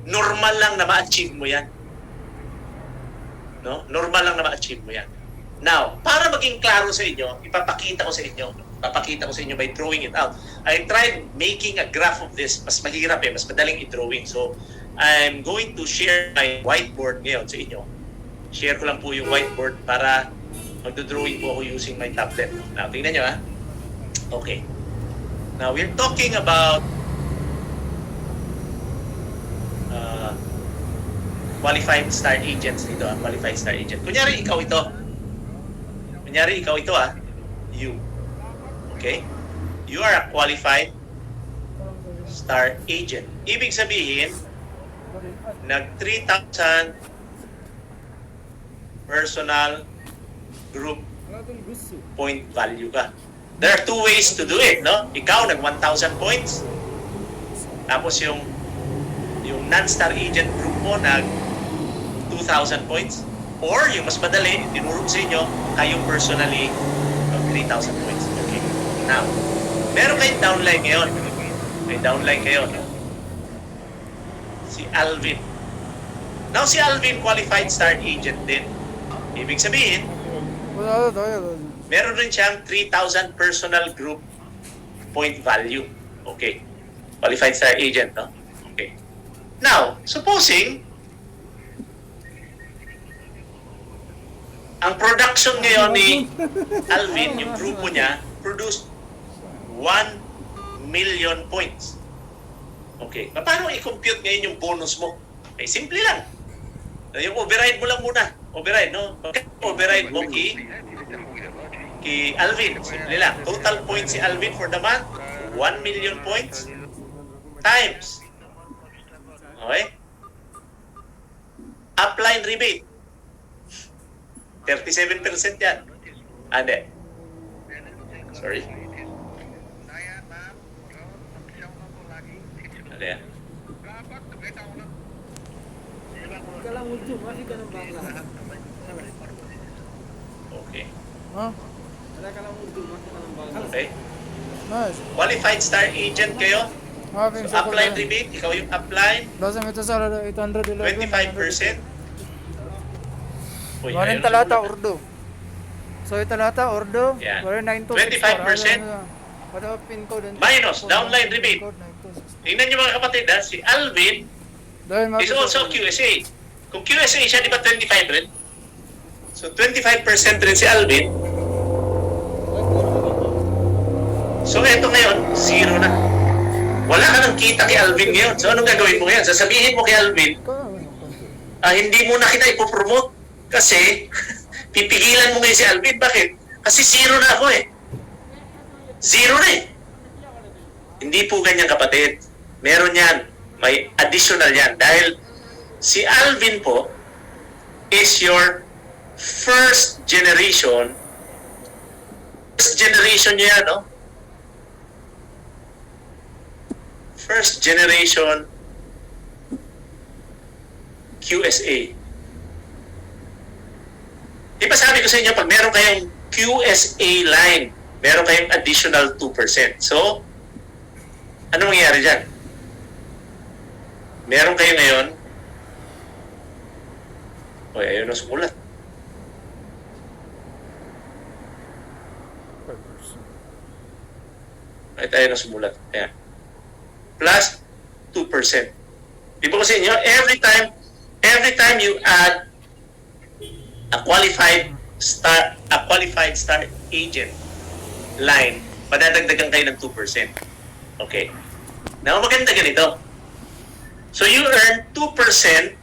normal lang na ma-achieve mo yan. No? Normal lang na ma-achieve mo yan. Now, para maging klaro sa inyo, ipapakita ko sa inyo by drawing it out. I tried making a graph of this. Mas mahirap mas madaling i-drawing. So, I'm going to share my whiteboard ngayon sa inyo. Share ko lang po yung whiteboard para magdo-drawing po ako using my tablet. Now, tingnan nyo ha. Okay. Now, we're talking about qualified star agents dito. Qualified star agent. Kunyari, ikaw ito. You. Okay? You are a qualified star agent. Ibig sabihin, nag 3,000 personal group point value ka. There are 2 ways to do it, no? Ikaw nag 1,000 points. Tapos yung non-star agent group mo nag 2,000 points. Or yung mas madali, tinuro ko sa inyo, kayo personally of 3,000 points. Okay. Now, meron kayong downline ngayon. May downline kayo, no? Si Alvin. Now, si Alvin qualified star agent din. Ibig sabihin, meron rin siyang 3,000 personal group point value. Okay. Qualified star agent, no? Okay. Now, supposing Ang production ngayon ni Alvin, yung grupo niya, produced 1 million points. Okay. Paano i-compute ngayon yung bonus mo? Eh, simple lang. Yung override mo lang muna. Override, no? Override mo kay Alvin. Simple lang. Total points si Alvin for the month, 1 million points times. Okay? Upline rebate. 37% yan. Hindi. Sorry. Ano yan? Okay. Huh? Okay. Nice. Qualified star agent kayo. Having So, upline rebate, ikaw yung upline, Lazım ito sa 811. 25%. Uy, Warin ayun, talata sulat. urdu. So ito talata urdu. Yan. Warin 25%. Pada pin code. Minus, downline rebate. Tingnan nyo mga kapatid ha, si Alvin is also QSA. Kung QSA siya, di ba 25 rin? So 25% rin si Alvin. So eto ngayon, zero na. Wala ka nang kita kay Alvin ngayon. So anong gagawin mo ngayon? Sasabihin mo kay Alvin, hindi mo na kita ipopromote kasi pipigilan mo ngayon si Alvin. Bakit? Kasi zero na ako eh. Zero na eh. Hindi po ganyan kapatid. Meron yan. May additional yan. Dahil si Alvin po is your first generation. First generation niya, no? First generation QSA. Di ba sabi ko sa inyo, pag meron kayong QSA line, meron kayong additional 2%. So, ano mangyayari dyan? Meron kayo ngayon, ayun na sumulat. Ay tayo na sumulat. Ayan. Plus 2%. Di ba kasi inyo, every time you add a qualified star agent line, madadagdagan kayo ng 2%. Okay. Now, maganda ganito. So, you earn 2%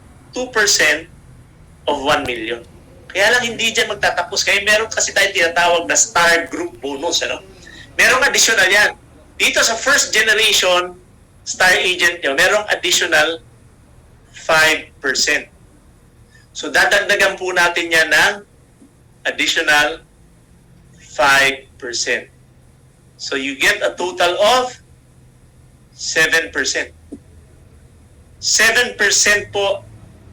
of 1 million. Kaya lang hindi dyan magtatapos. Kaya meron kasi tayo tinatawag na star group bonus. Ano? Merong additional yan. Dito sa first generation star agent nyo, merong additional 5%. So, dadagdagan po natin yan ng additional 5%. So, you get a total of 7%. 7% po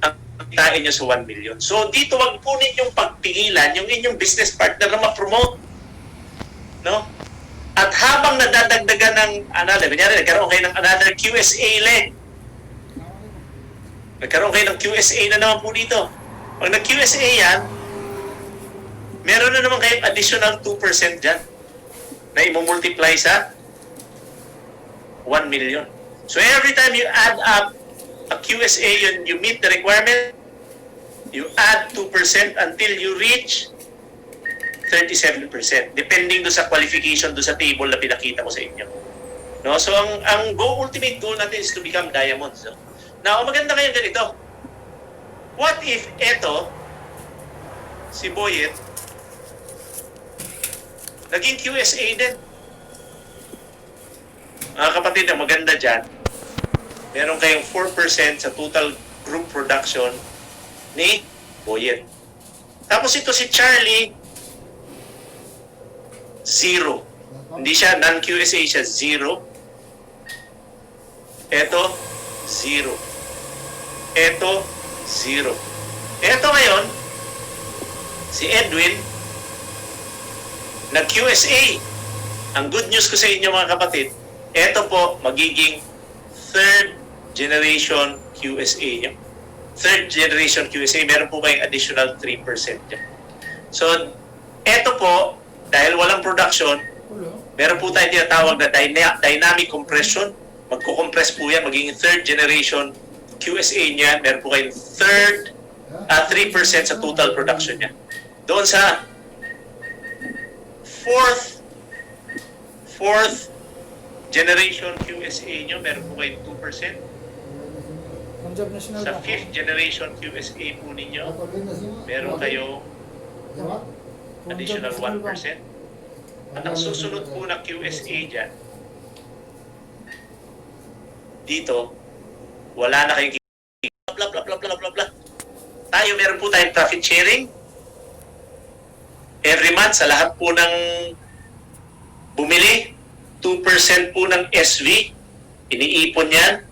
ang kitain nyo sa 1 million. So, dito wag po ninyong pagpigilan yung inyong business partner na ma-promote. No? At habang nadadagdagan ng another, kunyari, nagkaroon kayo ng another QSA leg. Nagkaroon kayo ng QSA na naman po dito. Pag nag-QSA yan, meron na naman kayong additional 2% dyan na i-multiply sa 1 million. So every time you add up a QSA, you meet the requirement, you add 2% until you reach 37%. Depending do sa qualification do sa table na pinakita ko sa inyo. No? So ang ultimate goal natin is to become diamonds. So, now, maganda ngayon ganito. What if eto, si Boyet, naging QSA din? Mga kapatid, ang maganda dyan, meron kayong 4% sa total group production ni Boyet. Tapos ito si Charlie, 0. Hindi siya non-QSA, siya 0. Ito, 0. Ito, 0. Ito ngayon, si Edwin, nag-QSA. Ang good news ko sa inyo mga kapatid, ito po magiging third generation QSA niya. Third generation QSA, meron po kayong additional 3% niya. So, ito po, dahil walang production, meron po tayong tinatawag na dynamic compression. Magkukompress po yan, magiging third generation QSA niya. Meron po kayong 3% sa total production niya. doon sa fourth generation QSA nyo, meron po kayo 2%. Punjab National Sa Bank. 5th generation QSA po ninyo, meron kayo additional 1%. At ang susunod po na QSA dyan, dito, wala na kayong blah blah blah blah blah blah. Tayo, meron po tayong profit sharing. Every month, sa lahat po ng bumili, 2% po ng SV, iniipon yan.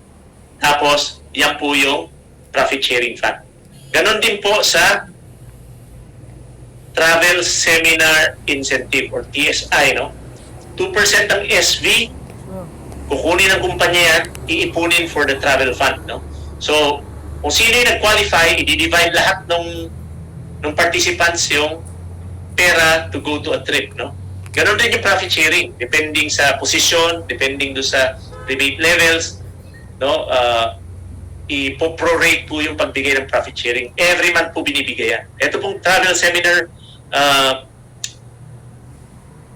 Tapos, yan po yung profit sharing fund. Ganon din po sa Travel Seminar Incentive or TSI, no? 2% ng SV, kukunin ng kumpanya yan, iipunin for the travel fund, no? So, kung sino yung nag-qualify, i-divide lahat ng participants yung pera to go to a trip, no? Ganon din yung profit sharing, depending sa position, depending do sa rebate levels, no? I-prorate po yung pagbigay ng profit sharing. Every month po binibigay yan. Ito pong travel seminar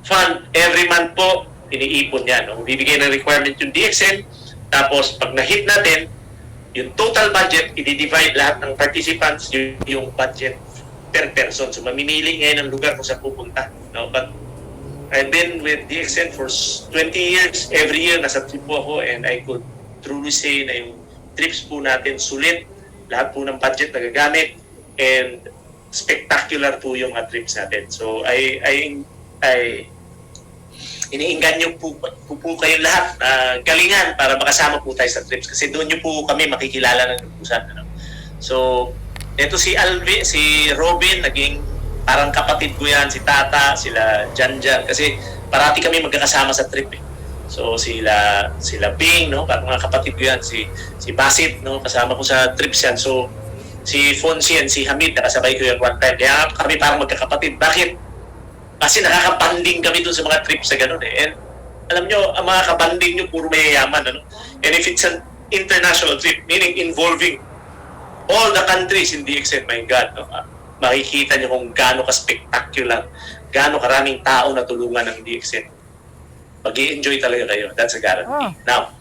fund, every month po iniipon yan, no? Bibigay ng requirement yung DXN, tapos pag na-hit natin, yung total budget, i-divide lahat ng participants yung budget per person. So, mamimili ngayon ng lugar kung saan pupunta. No? But I've been with DXN for 20 years. Every year, nasa trip po ako, and I could truly say na yung trips po natin sulit. Lahat po ng budget nagagamit, and spectacular po yung trips natin. So, iniinganyo po kayong lahat na galingan para makasama po tayo sa trips, kasi doon nyo po kami makikilala ng lubusan. Ano? So, ito si Alvin, si Robin, naging parang kapatid ko yan, si Tata, sila Janjan, kasi parati kami magkakasama sa trip eh. So, sila Bing, no? Parang mga kapatid ko yan, si Basit, no? Kasama ko sa trips yan. So, si Fonzie and si Hamid, nakasabay ko yan one time. Kaya kami parang magkakapatid. Bakit? Kasi nakakapanding kami dun sa mga trips sa ganun eh. And alam nyo, ang mga kapanding nyo puro mayayaman. Ano? And if it's an international trip, meaning involving all the countries in DXN, my God, no? Makikita nyo kung gaano ka-spectacular, gaano karaming tao na tulungan ng DXN. Mag-i-enjoy talaga kayo. That's a guarantee. Now,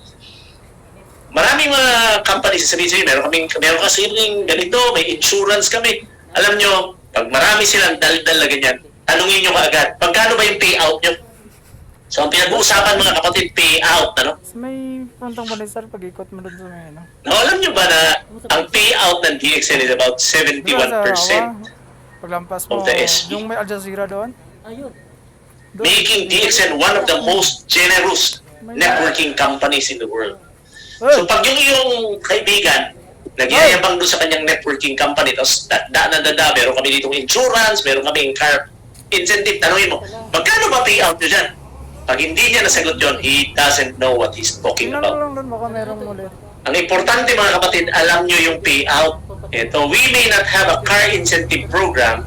maraming mga companies sasabihin sa'yo, meron kasi rin ganito, may insurance kami. Alam nyo, pag marami silang daldal na ganyan, tanungin nyo kaagad, magkano ba yung payout nyo? So, ang pinag-uusapan mga kapatid, payout, ano? May puntang balisar pag-ikot mo doon sa may ano. No, alam nyo ba na ang payout ng DXN is about 71% Paglampas mo, of the SV? yung may Al Jazeera doon? Ayun. Making DXN one of the most generous networking companies in the world. So, pag yung iyong kaibigan, nagyayabang doon sa kanyang networking company, tapos meron kami ditong insurance, meron kami car incentive, tanungin mo, magkano ba payout nyo dyan? Pag hindi niya nasagot yun, he doesn't know what he's talking Tingnan ko about. lang doon, baka merong ulit. Ang importante mga kapatid, alam nyo yung payout. Ito, we may not have a car incentive program,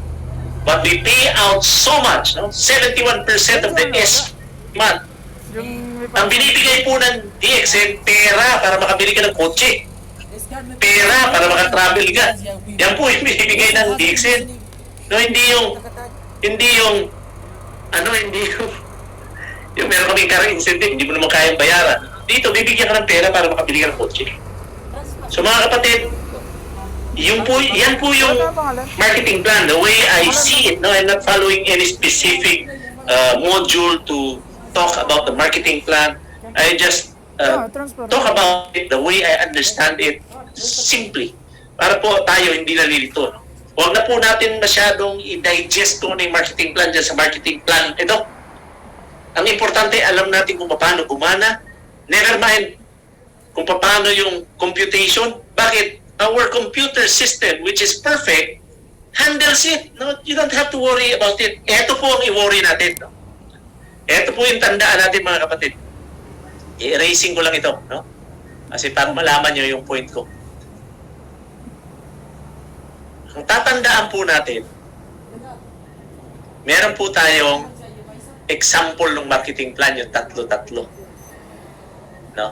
but we pay out so much, no? 71% of the S month. Ang binibigay po ng DXN, pera para makabili ka ng kotse. Pera para makatravel ka. Yan po yung binibigay ng DXN. No, hindi yung meron kaming car incentive, hindi mo naman kayang bayaran. Dito, bibigyan ka ng pera para makabili ka ng kotse. So mga kapatid, yan po yung marketing plan. The way I see it, no, I'm not following any specific module to talk about the marketing plan. I just talk about it the way I understand it simply. Para po tayo hindi nalilito. No? Huwag na po natin masyadong i-digest kung ano yung marketing plan dyan sa marketing plan. Ito, ang importante, alam natin kung paano gumana. Never mind kung paano yung computation. Bakit? Our computer system, which is perfect, handles it. No? You don't have to worry about it. Ito po ang i-worry natin. No? Ito po yung tandaan natin mga kapatid. I-erasing ko lang ito. No? Kasi para malaman nyo yung point ko. Ang tatandaan po natin, meron po tayong example ng marketing plan, yung tatlo-tatlo. No?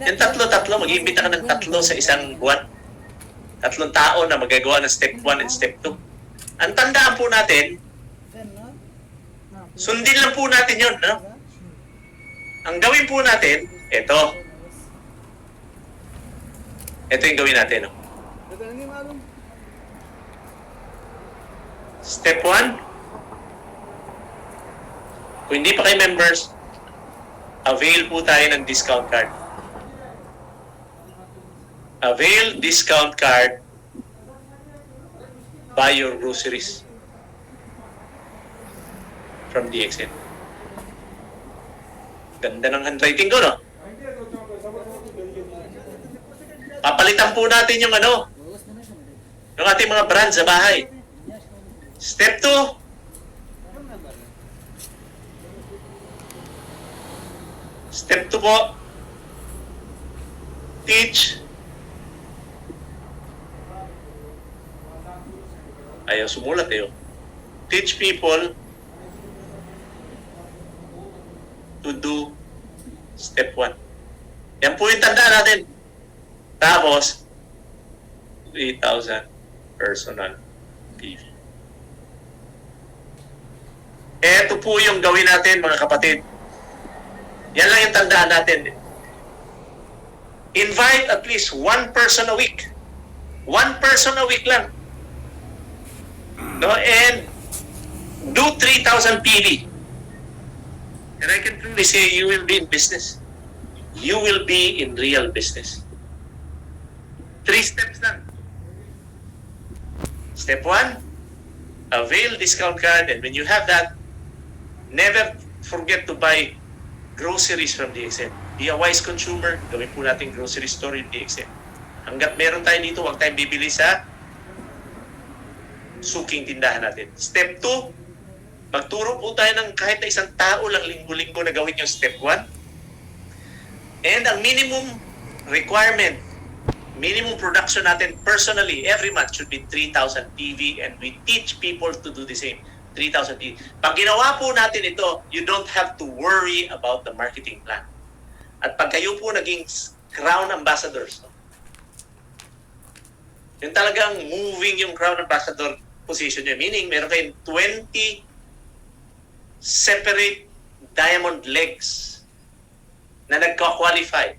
Yung tatlo-tatlo, mag-iimbita ka ng tatlo sa isang buwan. 3 tao na magagawa ng step 1 and step 2. Ang tandaan po natin, sundin lang po natin yun. No? Ang gawin po natin, ito. Ito yung gawin natin. No? Step 1. Kung hindi pa kayo members, avail po tayo ng discount card. Avail discount card. Buy your groceries from DXN. Ganda ng handwriting ko, no? Papalitan po natin yung yung ating mga brand sa bahay. Step 2. Step 2 po. Teach. Ayaw sumulat eh. Teach people to do step 1. Yan po yung tandaan natin. Tapos, 3,000 personal PV. Ito po yung gawin natin, mga kapatid. Yan lang yung tandaan natin. Invite at least one person a week. One person a week lang. No? And do 3,000 PV. And I can truly say you will be in business. You will be in real business. 3 steps lang. Step 1, avail discount card, and when you have that, never forget to buy groceries from DXN. Be a wise consumer. Gawin po natin grocery store in DXN. Hanggat meron tayo dito, huwag tayong bibili sa suking tindahan natin. Step 2, magturo po tayo ng kahit na isang tao lang linggo-linggo na gawin yung step 1. And ang minimum requirement, minimum production natin personally every month should be 3,000 PV, and we teach people to do the same. 3,000 PV. Pag ginawa po natin ito, you don't have to worry about the marketing plan. At pag kayo po naging crown ambassadors, yung talagang moving yung crown ambassador position nyo, meaning meron kayong 20 separate diamond legs na nagka-qualify.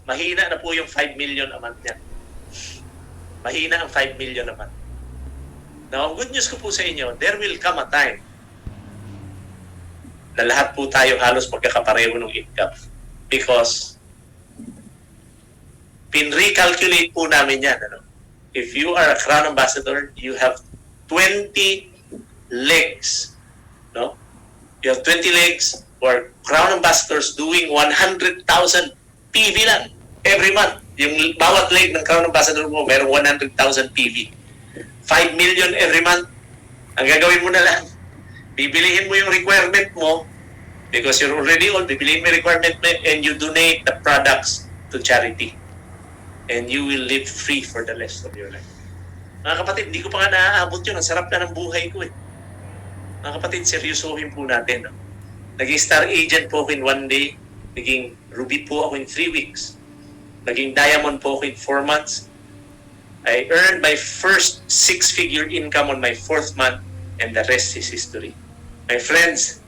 Mahina na po yung 5 million a month niya. Mahina ang 5 million a month. Now, ang good news ko po sa inyo, there will come a time na lahat po tayo halos magkakapareho ng income. Because pin-recalculate po namin yan. If you are a crown ambassador, you have 20 legs. No? You have 20 legs for crown ambassadors doing 100,000 PV lang every month. Yung bawat leg ng crown ambassador mo, merong 100,000 PV. 5 million every month. Ang gagawin mo na lang, bibilihin mo yung requirement mo because you're already old, bibilihin mo yung requirement mo and you donate the products to charity. And you will live free for the rest of your life. Mga kapatid, hindi ko pa nga naaabot yun. Ang sarap na ng buhay ko eh. Mga kapatid, seryosohin po natin. No? Naging star agent po ako in 1 day. Naging ruby po ako in 3 weeks. Naging diamond po ako in 4 months. I earned my first 6-figure income on my 4th month, and the rest is history. My friends,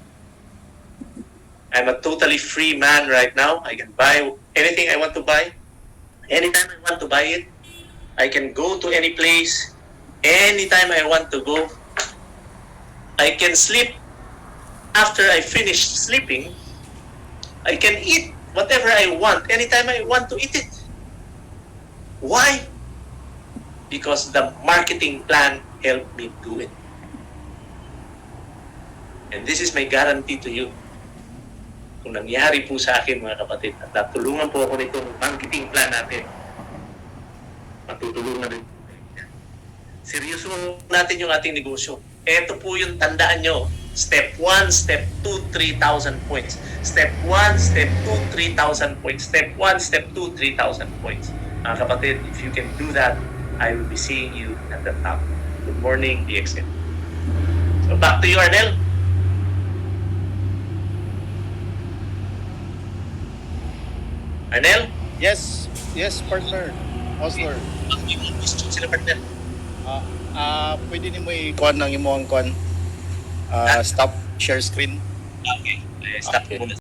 I'm a totally free man right now. I can buy anything I want to buy. Anytime I want to buy it. I can go to any place. Anytime I want to go. I can sleep. After I finish sleeping, I can eat whatever I want. Anytime I want to eat it. Why? Because the marketing plan helped me do it. And this is my guarantee to you. Kung nangyari po sa akin, mga kapatid, at natulungan po ako nitong marketing plan natin, matutulungan rin. Seryoso natin yung ating negosyo. Ito po yung tandaan nyo. Step 1, Step 2, 3,000 points. Step 1, Step 2, 3,000 points. Step 1, Step 2, 3,000 points. Mga kapatid, if you can do that, I will be seeing you at the top. Good morning, DXN. So back to you, Arnel. Arnel? Yes, partner. Osler. Ang imong question sila partner. Pwede ni mo i-kuhan ng imong kuhan. Stop share screen. Okay. Stop Okay. muna.